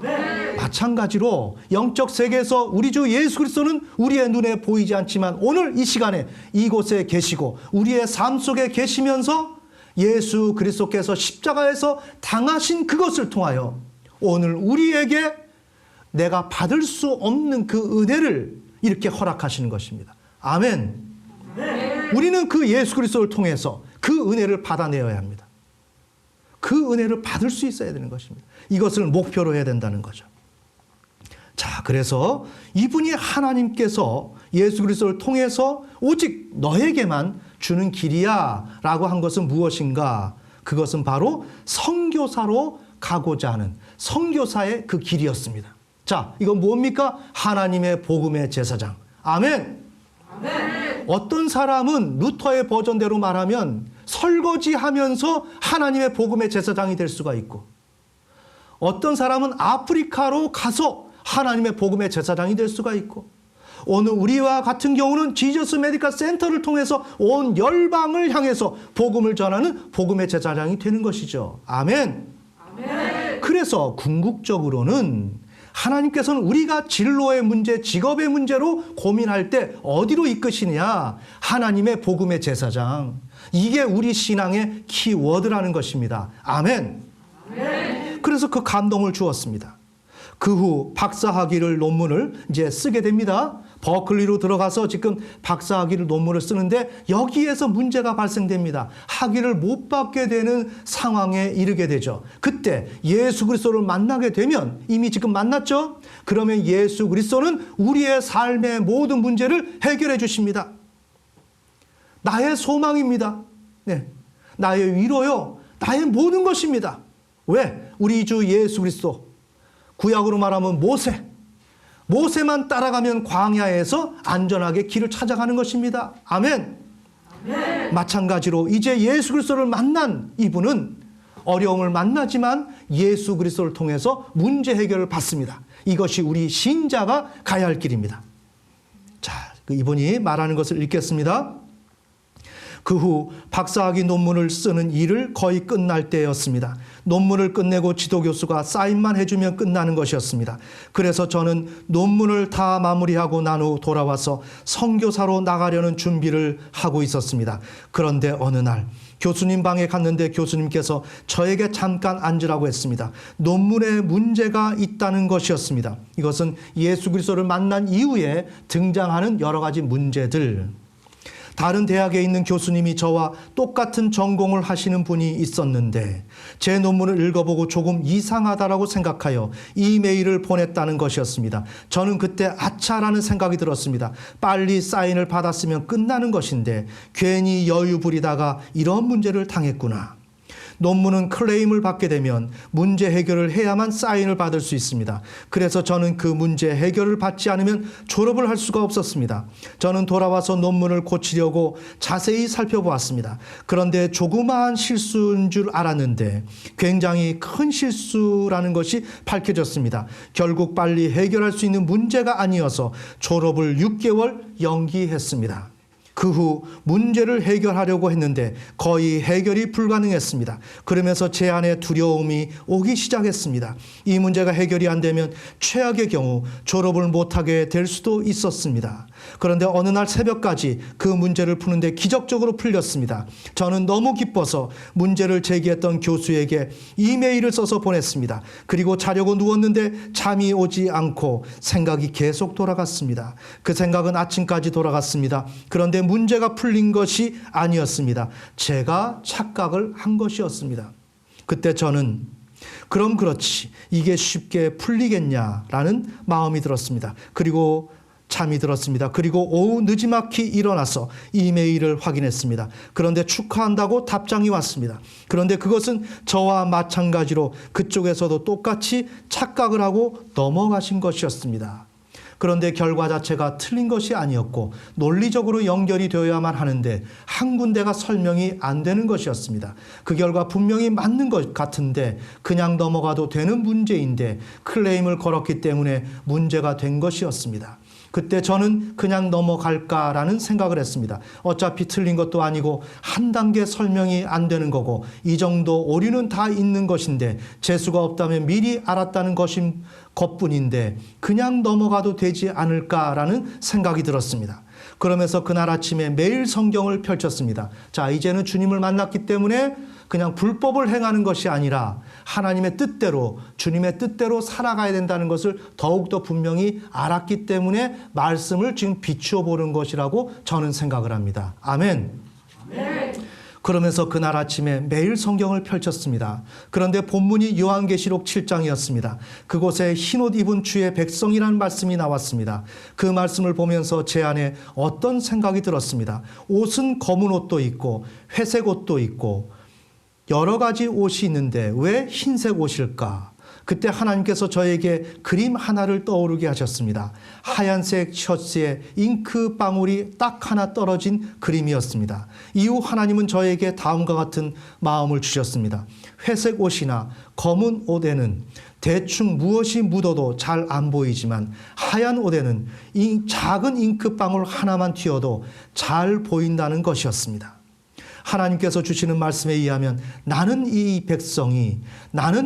네. 마찬가지로 영적 세계에서 우리 주 예수 그리스도는 우리의 눈에 보이지 않지만 오늘 이 시간에 이곳에 계시고 우리의 삶 속에 계시면서 예수 그리스도께서 십자가에서 당하신 그것을 통하여 오늘 우리에게 내가 받을 수 없는 그 은혜를 이렇게 허락하시는 것입니다. 아멘. 네. 우리는 그 예수 그리스도를 통해서 그 은혜를 받아내어야 합니다. 그 은혜를 받을 수 있어야 되는 것입니다. 이것을 목표로 해야 된다는 거죠. 자, 그래서 이분이 하나님께서 예수 그리스도를 통해서 오직 너에게만 주는 길이야 라고 한 것은 무엇인가? 그것은 바로 선교사로 가고자 하는 선교사의 그 길이었습니다. 자, 이건 뭡니까? 하나님의 복음의 제사장. 아멘. 아멘. 어떤 사람은 루터의 버전대로 말하면 설거지하면서 하나님의 복음의 제사장이 될 수가 있고, 어떤 사람은 아프리카로 가서 하나님의 복음의 제사장이 될 수가 있고, 오늘 우리와 같은 경우는 지저스 메디컬 센터를 통해서 온 열방을 향해서 복음을 전하는 복음의 제사장이 되는 것이죠. 아멘. 아멘. 그래서 궁극적으로는 하나님께서는 우리가 진로의 문제, 직업의 문제로 고민할 때 어디로 이끄시냐? 하나님의 복음의 제사장. 이게 우리 신앙의 키워드라는 것입니다. 아멘. 아멘. 그래서 그 감동을 주었습니다. 그 후 박사학위를 논문을 이제 쓰게 됩니다. 버클리로 들어가서 지금 박사학위를 논문을 쓰는데 여기에서 문제가 발생됩니다. 학위를 못 받게 되는 상황에 이르게 되죠. 그때 예수 그리스도를 만나게 되면, 이미 지금 만났죠? 그러면 예수 그리스도는 우리의 삶의 모든 문제를 해결해 주십니다. 나의 소망입니다. 네, 나의 위로요. 나의 모든 것입니다. 왜? 우리 주 예수 그리스도. 구약으로 말하면 모세만 따라가면 광야에서 안전하게 길을 찾아가는 것입니다. 아멘. 아멘. 마찬가지로 이제 예수 그리스도를 만난 이분은 어려움을 만나지만 예수 그리스도를 통해서 문제 해결을 받습니다. 이것이 우리 신자가 가야 할 길입니다. 자, 이분이 말하는 것을 읽겠습니다. 그 후 박사학위 논문을 쓰는 일을 거의 끝날 때였습니다. 논문을 끝내고 지도교수가 사인만 해주면 끝나는 것이었습니다. 그래서 저는 논문을 다 마무리하고 난 후 돌아와서 선교사로 나가려는 준비를 하고 있었습니다. 그런데 어느 날 교수님 방에 갔는데 교수님께서 저에게 잠깐 앉으라고 했습니다. 논문에 문제가 있다는 것이었습니다. 이것은 예수 그리스도를 만난 이후에 등장하는 여러 가지 문제들. 다른 대학에 있는 교수님이 저와 똑같은 전공을 하시는 분이 있었는데 제 논문을 읽어보고 조금 이상하다라고 생각하여 이메일을 보냈다는 것이었습니다. 저는 그때 아차라는 생각이 들었습니다. 빨리 사인을 받았으면 끝나는 것인데 괜히 여유 부리다가 이런 문제를 당했구나. 논문은 클레임을 받게 되면 문제 해결을 해야만 사인을 받을 수 있습니다. 그래서 저는 그 문제 해결을 받지 않으면 졸업을 할 수가 없었습니다. 저는 돌아와서 논문을 고치려고 자세히 살펴보았습니다. 그런데 조그마한 실수인 줄 알았는데 굉장히 큰 실수라는 것이 밝혀졌습니다. 결국 빨리 해결할 수 있는 문제가 아니어서 졸업을 6개월 연기했습니다. 그 후 문제를 해결하려고 했는데 거의 해결이 불가능했습니다. 그러면서 제 안에 두려움이 오기 시작했습니다. 이 문제가 해결이 안 되면 최악의 경우 졸업을 못하게 될 수도 있었습니다. 그런데 어느 날 새벽까지 그 문제를 푸는데 기적적으로 풀렸습니다. 저는 너무 기뻐서 문제를 제기했던 교수에게 이메일을 써서 보냈습니다. 그리고 자려고 누웠는데 잠이 오지 않고 생각이 계속 돌아갔습니다. 그 생각은 아침까지 돌아갔습니다. 그런데 문제가 풀린 것이 아니었습니다. 제가 착각을 한 것이었습니다. 그때 저는 그럼 그렇지 이게 쉽게 풀리겠냐라는 마음이 들었습니다. 그리고 잠이 들었습니다. 그리고 오후 늦지막히 일어나서 이메일을 확인했습니다. 그런데 축하한다고 답장이 왔습니다. 그런데 그것은 저와 마찬가지로 그쪽에서도 똑같이 착각을 하고 넘어가신 것이었습니다. 그런데 결과 자체가 틀린 것이 아니었고 논리적으로 연결이 되어야만 하는데 한 군데가 설명이 안 되는 것이었습니다. 그 결과 분명히 맞는 것 같은데 그냥 넘어가도 되는 문제인데 클레임을 걸었기 때문에 문제가 된 것이었습니다. 그때 저는 그냥 넘어갈까라는 생각을 했습니다. 어차피 틀린 것도 아니고 한 단계 설명이 안 되는 거고 이 정도 오류는 다 있는 것인데 재수가 없다면 미리 알았다는 것뿐인데 그냥 넘어가도 되지 않을까라는 생각이 들었습니다. 그러면서 그날 아침에 매일 성경을 펼쳤습니다. 자, 이제는 주님을 만났기 때문에 그냥 불법을 행하는 것이 아니라 하나님의 뜻대로 주님의 뜻대로 살아가야 된다는 것을 더욱더 분명히 알았기 때문에 말씀을 지금 비추어 보는 것이라고 저는 생각을 합니다. 아멘. 아멘. 그러면서 그날 아침에 매일 성경을 펼쳤습니다. 그런데 본문이 요한계시록 7장이었습니다. 그곳에 흰옷 입은 주의 백성이라는 말씀이 나왔습니다. 그 말씀을 보면서 제 안에 어떤 생각이 들었습니다. 옷은 검은 옷도 있고 회색 옷도 있고 여러 가지 옷이 있는데 왜 흰색 옷일까? 그때 하나님께서 저에게 그림 하나를 떠오르게 하셨습니다. 하얀색 셔츠에 잉크 방울이 딱 하나 떨어진 그림이었습니다. 이후 하나님은 저에게 다음과 같은 마음을 주셨습니다. 회색 옷이나 검은 옷에는 대충 무엇이 묻어도 잘 안 보이지만 하얀 옷에는 작은 잉크 방울 하나만 튀어도 잘 보인다는 것이었습니다. 하나님께서 주시는 말씀에 의하면 나는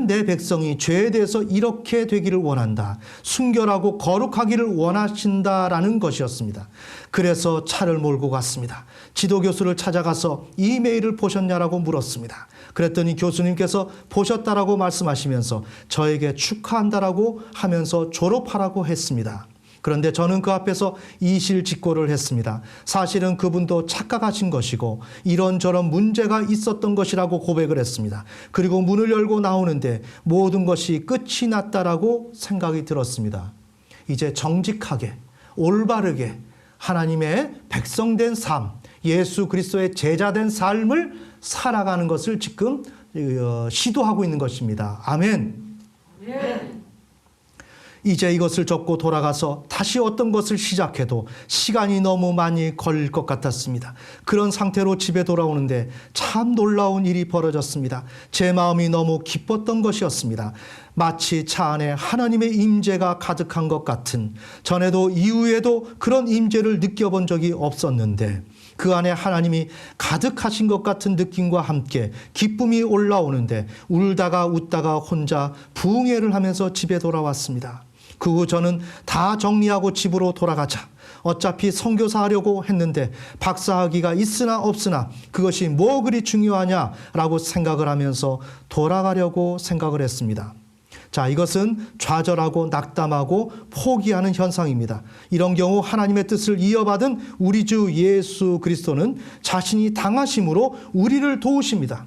내 백성이 죄에 대해서 이렇게 되기를 원한다. 순결하고 거룩하기를 원하신다라는 것이었습니다. 그래서 차를 몰고 갔습니다. 지도교수를 찾아가서 이메일을 보셨냐라고 물었습니다. 그랬더니 교수님께서 보셨다라고 말씀하시면서 저에게 축하한다라고 하면서 졸업하라고 했습니다. 그런데 저는 그 앞에서 이실직고를 했습니다. 사실은 그분도 착각하신 것이고 이런저런 문제가 있었던 것이라고 고백을 했습니다. 그리고 문을 열고 나오는데 모든 것이 끝이 났다라고 생각이 들었습니다. 이제 정직하게 올바르게 하나님의 백성된 삶, 예수 그리스도의 제자된 삶을 살아가는 것을 지금 시도하고 있는 것입니다. 아멘. 아멘. 이제 이것을 접고 돌아가서 다시 어떤 것을 시작해도 시간이 너무 많이 걸릴 것 같았습니다. 그런 상태로 집에 돌아오는데 참 놀라운 일이 벌어졌습니다. 제 마음이 너무 기뻤던 것이었습니다. 마치 차 안에 하나님의 임재가 가득한 것 같은, 전에도 이후에도 그런 임재를 느껴본 적이 없었는데 그 안에 하나님이 가득하신 것 같은 느낌과 함께 기쁨이 올라오는데 울다가 웃다가 혼자 부흥회를 하면서 집에 돌아왔습니다. 그 후 저는 다 정리하고 집으로 돌아가자. 어차피 선교사 하려고 했는데 박사학위가 있으나 없으나 그것이 뭐 그리 중요하냐라고 생각을 하면서 돌아가려고 생각을 했습니다. 자, 이것은 좌절하고 낙담하고 포기하는 현상입니다. 이런 경우 하나님의 뜻을 이어받은 우리 주 예수 그리스도는 자신이 당하심으로 우리를 도우십니다.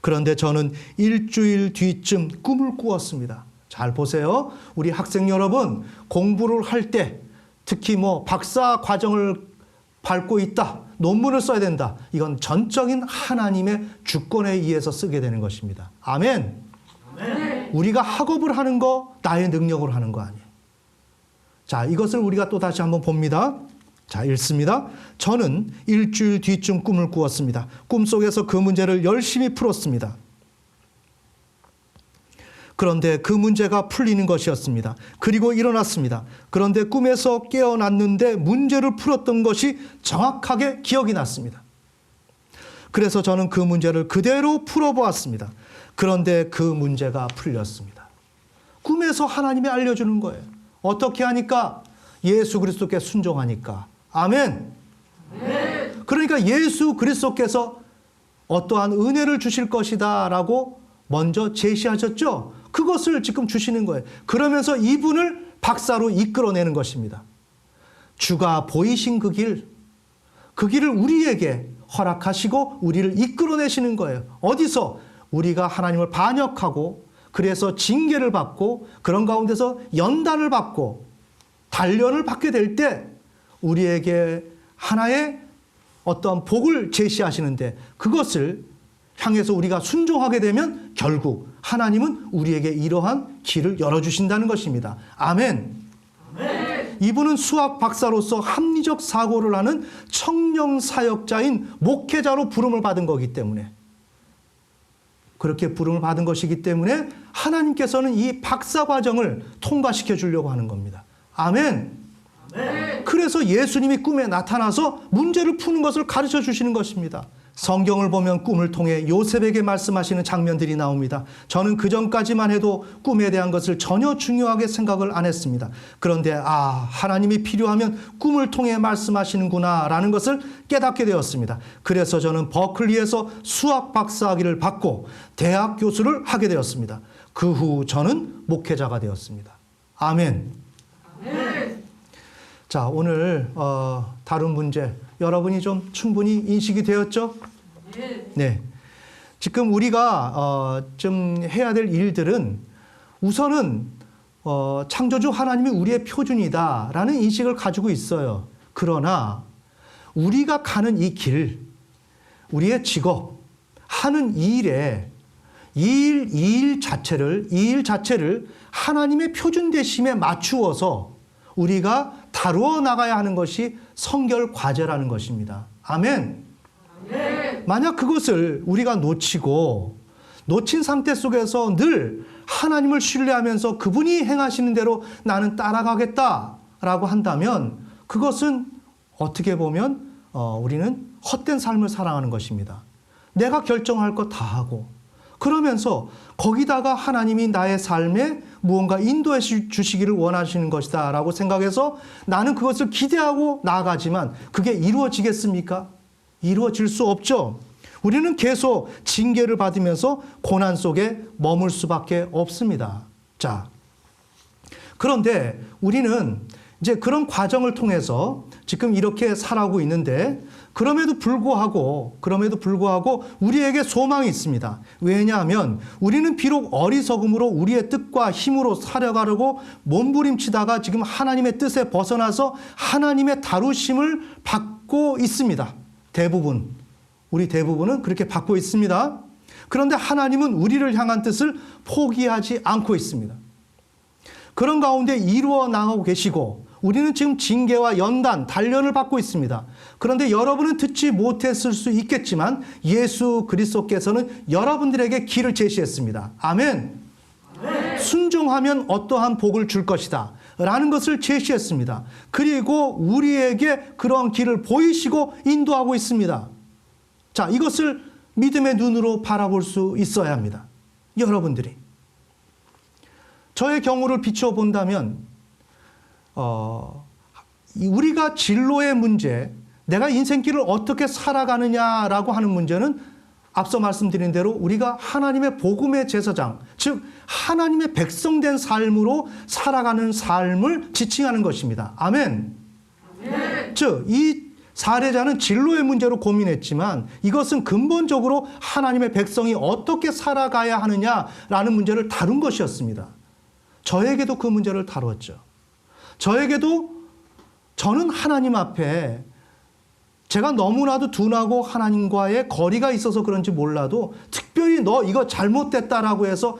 그런데 저는 일주일 뒤쯤 꿈을 꾸었습니다. 잘 보세요. 우리 학생 여러분, 공부를 할 때 특히 박사 과정을 밟고 있다, 논문을 써야 된다. 이건 전적인 하나님의 주권에 의해서 쓰게 되는 것입니다. 아멘. 아멘. 우리가 학업을 하는 거 나의 능력으로 하는 거 아니에요. 자, 이것을 우리가 또 다시 한번 봅니다. 자, 읽습니다. 저는 일주일 뒤쯤 꿈을 꾸었습니다. 꿈속에서 그 문제를 열심히 풀었습니다. 그런데 그 문제가 풀리는 것이었습니다. 그리고 일어났습니다. 그런데 꿈에서 깨어났는데 문제를 풀었던 것이 정확하게 기억이 났습니다. 그래서 저는 그 문제를 그대로 풀어보았습니다. 그런데 그 문제가 풀렸습니다. 꿈에서 하나님이 알려주는 거예요. 어떻게 하니까? 예수 그리스도께 순종하니까. 아멘. 네. 그러니까 예수 그리스도께서 어떠한 은혜를 주실 것이다 라고 먼저 제시하셨죠. 그것을 지금 주시는 거예요. 그러면서 이분을 박사로 이끌어내는 것입니다. 주가 보이신 그 길을 우리에게 허락하시고 우리를 이끌어내시는 거예요. 어디서? 우리가 하나님을 반역하고 그래서 징계를 받고 그런 가운데서 연단을 받고 단련을 받게 될 때 우리에게 하나의 어떤 복을 제시하시는데 그것을 향해서 우리가 순종하게 되면 결국 하나님은 우리에게 이러한 길을 열어주신다는 것입니다. 아멘. 아멘. 이분은 수학 박사로서 합리적 사고를 하는 청령 사역자인 목회자로 부름을 받은 거기 때문에, 그렇게 부름을 받은 것이기 때문에 하나님께서는 이 박사 과정을 통과시켜 주려고 하는 겁니다. 아멘. 아멘. 그래서 예수님이 꿈에 나타나서 문제를 푸는 것을 가르쳐 주시는 것입니다. 성경을 보면 꿈을 통해 요셉에게 말씀하시는 장면들이 나옵니다. 저는 그전까지만 해도 꿈에 대한 것을 전혀 중요하게 생각을 안 했습니다. 그런데 하나님이 필요하면 꿈을 통해 말씀하시는구나 라는 것을 깨닫게 되었습니다. 그래서 저는 버클리에서 수학 박사학위를 받고 대학 교수를 하게 되었습니다. 그 후 저는 목회자가 되었습니다. 아멘. 아멘. 자, 오늘 다룬 문제 여러분이 좀 충분히 인식이 되었죠? 네. 지금 우리가 좀 해야 될 일들은 우선은 창조주 하나님이 우리의 표준이다라는 인식을 가지고 있어요. 그러나 우리가 가는 이 길, 우리의 직업, 하는 일에 이 일 자체를 하나님의 표준되심에 맞추어서 우리가 다루어 나가야 하는 것이 성결 과제라는 것입니다. 아멘. 아멘. 만약 그것을 우리가 놓친 상태 속에서 늘 하나님을 신뢰하면서 그분이 행하시는 대로 나는 따라가겠다라고 한다면 그것은 어떻게 보면 우리는 헛된 삶을 살아가는 것입니다. 내가 결정할 거 다 하고 그러면서 거기다가 하나님이 나의 삶에 무언가 인도해 주시기를 원하시는 것이다 라고 생각해서 나는 그것을 기대하고 나아가지만 그게 이루어지겠습니까? 이루어질 수 없죠. 우리는 계속 징계를 받으면서 고난 속에 머물 수밖에 없습니다. 자, 그런데 우리는 이제 그런 과정을 통해서 지금 이렇게 살아오고 있는데 그럼에도 불구하고 우리에게 소망이 있습니다. 왜냐하면 우리는 비록 어리석음으로 우리의 뜻과 힘으로 살아가려고 몸부림치다가 지금 하나님의 뜻에 벗어나서 하나님의 다루심을 받고 있습니다. 우리 대부분은 그렇게 받고 있습니다. 그런데 하나님은 우리를 향한 뜻을 포기하지 않고 있습니다. 그런 가운데 이루어 나가고 계시고 우리는 지금 징계와 연단, 단련을 받고 있습니다. 그런데 여러분은 듣지 못했을 수 있겠지만 예수 그리스도께서는 여러분들에게 길을 제시했습니다. 아멘. 순종하면 어떠한 복을 줄 것이다 라는 것을 제시했습니다. 그리고 우리에게 그런 길을 보이시고 인도하고 있습니다. 자, 이것을 믿음의 눈으로 바라볼 수 있어야 합니다. 여러분들이 저의 경우를 비추어 본다면 우리가 진로의 문제, 내가 인생길을 어떻게 살아가느냐라고 하는 문제는 앞서 말씀드린 대로 우리가 하나님의 복음의 제사장, 즉 하나님의 백성된 삶으로 살아가는 삶을 지칭하는 것입니다. 아멘. 즉 이 사례자는 진로의 문제로 고민했지만 이것은 근본적으로 하나님의 백성이 어떻게 살아가야 하느냐라는 문제를 다룬 것이었습니다. 저에게도 그 문제를 다뤘죠. 저는 하나님 앞에 제가 너무나도 둔하고 하나님과의 거리가 있어서 그런지 몰라도 특별히 너 이거 잘못됐다라고 해서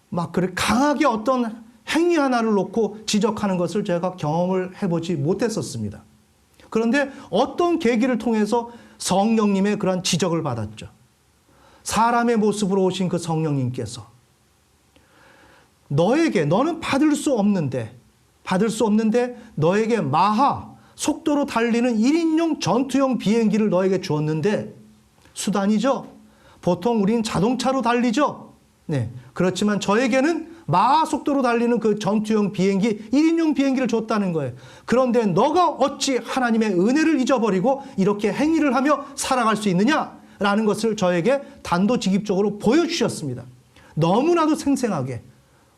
막 그렇게 강하게 어떤 행위 하나를 놓고 지적하는 것을 제가 경험을 해보지 못했었습니다. 그런데 어떤 계기를 통해서 성령님의 그런 지적을 받았죠. 사람의 모습으로 오신 그 성령님께서 너는 받을 수 없는데 너에게 마하, 속도로 달리는 1인용 전투용 비행기를 너에게 주었는데 수단이죠. 보통 우린 자동차로 달리죠. 네, 그렇지만 저에게는 마하 속도로 달리는 그 전투용 비행기, 1인용 비행기를 줬다는 거예요. 그런데 너가 어찌 하나님의 은혜를 잊어버리고 이렇게 행위를 하며 살아갈 수 있느냐라는 것을 저에게 단도직입적으로 보여주셨습니다. 너무나도 생생하게.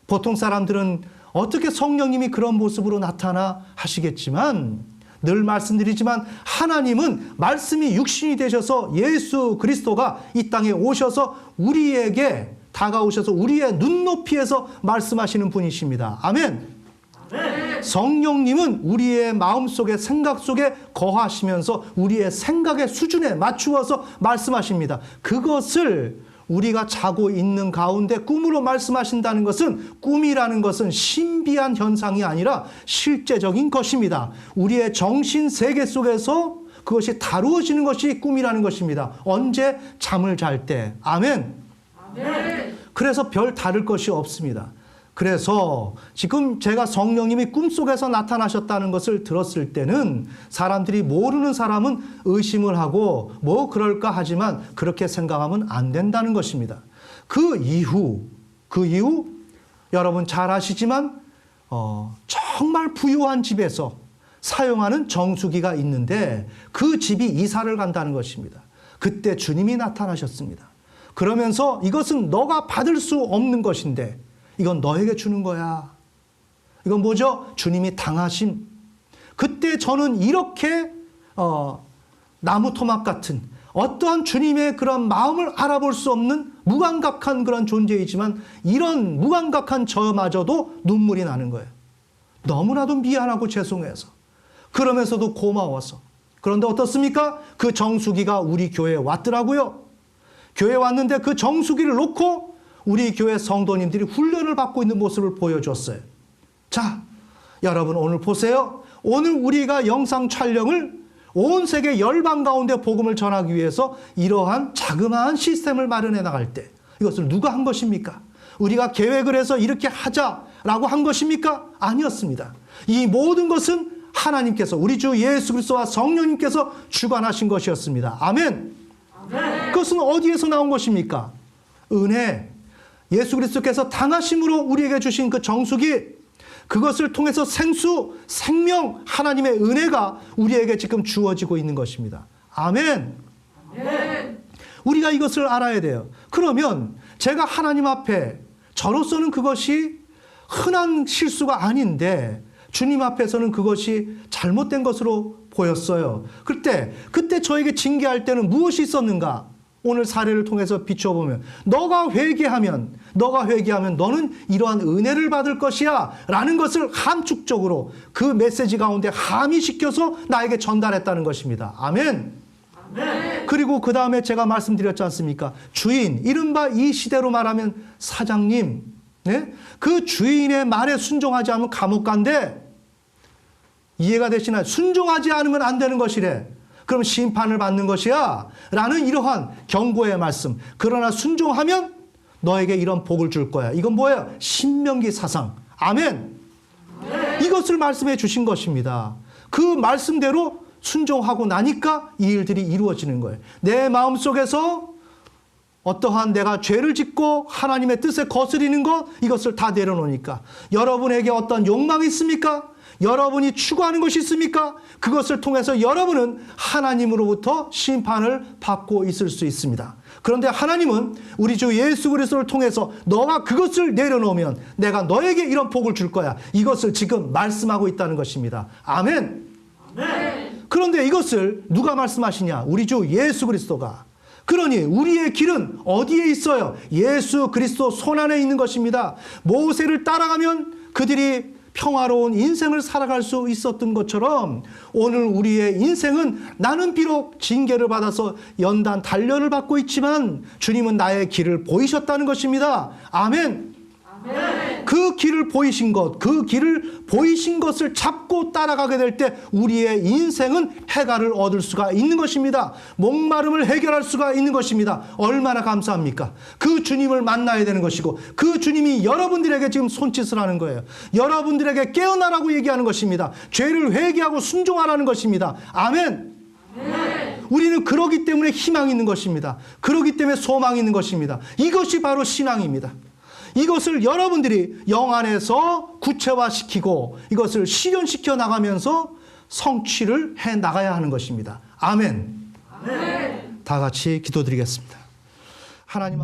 보통 사람들은 어떻게 성령님이 그런 모습으로 나타나 하시겠지만 늘 말씀드리지만 하나님은 말씀이 육신이 되셔서 예수 그리스도가 이 땅에 오셔서 우리에게 다가오셔서 우리의 눈높이에서 말씀하시는 분이십니다. 아멘. 성령님은 우리의 마음속에 생각 속에 거하시면서 우리의 생각의 수준에 맞추어서 말씀하십니다. 그것을 우리가 자고 있는 가운데 꿈으로 말씀하신다는 것은 꿈이라는 것은 신비한 현상이 아니라 실제적인 것입니다. 우리의 정신 세계 속에서 그것이 다루어지는 것이 꿈이라는 것입니다. 언제? 잠을 잘 때. 아멘. 그래서 별 다를 것이 없습니다. 그래서 지금 제가 성령님이 꿈속에서 나타나셨다는 것을 들었을 때는 사람들이 모르는 사람은 의심을 하고 뭐 그럴까 하지만 그렇게 생각하면 안 된다는 것입니다. 그 이후 여러분 잘 아시지만 정말 부유한 집에서 사용하는 정수기가 있는데 그 집이 이사를 간다는 것입니다. 그때 주님이 나타나셨습니다. 그러면서 이것은 너가 받을 수 없는 것인데 이건 너에게 주는 거야. 이건 뭐죠? 주님이 당하심. 그때 저는 이렇게 나무 토막 같은 어떠한 주님의 그런 마음을 알아볼 수 없는 무감각한 그런 존재이지만 이런 무감각한 저마저도 눈물이 나는 거예요. 너무나도 미안하고 죄송해서. 그러면서도 고마워서. 그런데 어떻습니까? 그 정수기가 우리 교회에 왔더라고요. 교회에 왔는데 그 정수기를 놓고 우리 교회 성도님들이 훈련을 받고 있는 모습을 보여줬어요. 자, 여러분 오늘 보세요. 오늘 우리가 영상 촬영을 온 세계 열방 가운데 복음을 전하기 위해서 이러한 자그마한 시스템을 마련해 나갈 때 이것을 누가 한 것입니까? 우리가 계획을 해서 이렇게 하자라고 한 것입니까? 아니었습니다. 이 모든 것은 하나님께서 우리 주 예수 그리스도와 성령님께서 주관하신 것이었습니다. 아멘. 그것은 어디에서 나온 것입니까? 은혜. 예수 그리스도께서 당하심으로 우리에게 주신 그 정수기, 그것을 통해서 생명, 하나님의 은혜가 우리에게 지금 주어지고 있는 것입니다. 아멘. 우리가 이것을 알아야 돼요. 그러면 제가 하나님 앞에 저로서는 그것이 흔한 실수가 아닌데 주님 앞에서는 그것이 잘못된 것으로 보였어요. 그때 저에게 징계할 때는 무엇이 있었는가? 오늘 사례를 통해서 비춰보면 너가 회개하면 너는 이러한 은혜를 받을 것이야 라는 것을 함축적으로 그 메시지 가운데 함의시켜서 나에게 전달했다는 것입니다. 아멘. 그리고 그 다음에 제가 말씀드렸지 않습니까? 주인, 이른바 이 시대로 말하면 사장님, 네? 그 주인의 말에 순종하지 않으면 감옥 간대. 이해가 되시나요? 순종하지 않으면 안 되는 것이래. 그럼 심판을 받는 것이야. 라는 이러한 경고의 말씀. 그러나 순종하면 너에게 이런 복을 줄 거야. 이건 뭐예요? 신명기 사상. 아멘. 이것을 말씀해 주신 것입니다. 그 말씀대로 순종하고 나니까 이 일들이 이루어지는 거예요. 내 마음속에서 어떠한 내가 죄를 짓고 하나님의 뜻에 거스리는 것, 이것을 다 내려놓으니까. 여러분에게 어떤 욕망이 있습니까? 여러분이 추구하는 것이 있습니까? 그것을 통해서 여러분은 하나님으로부터 심판을 받고 있을 수 있습니다. 그런데 하나님은 우리 주 예수 그리스도를 통해서 너가 그것을 내려놓으면 내가 너에게 이런 복을 줄 거야. 이것을 지금 말씀하고 있다는 것입니다. 아멘. 아멘. 그런데 이것을 누가 말씀하시냐? 우리 주 예수 그리스도가. 그러니 우리의 길은 어디에 있어요? 예수 그리스도 손안에 있는 것입니다. 모세를 따라가면 그들이 평화로운 인생을 살아갈 수 있었던 것처럼 오늘 우리의 인생은 나는 비록 징계를 받아서 연단 단련을 받고 있지만 주님은 나의 길을 보이셨다는 것입니다. 아멘. 아멘. 그 길을 보이신 것, 그 길을 보이신 것을 잡고 따라가게 될 때 우리의 인생은 해갈을 얻을 수가 있는 것입니다. 목마름을 해결할 수가 있는 것입니다. 얼마나 감사합니까? 그 주님을 만나야 되는 것이고 그 주님이 여러분들에게 지금 손짓을 하는 거예요. 여러분들에게 깨어나라고 얘기하는 것입니다. 죄를 회개하고 순종하라는 것입니다. 아멘. 아멘. 우리는 그러기 때문에 희망이 있는 것입니다. 그러기 때문에 소망이 있는 것입니다. 이것이 바로 신앙입니다. 이것을 여러분들이 영 안에서 구체화시키고 이것을 실현시켜 나가면서 성취를 해 나가야 하는 것입니다. 아멘. 아멘. 다 같이 기도드리겠습니다. 하나님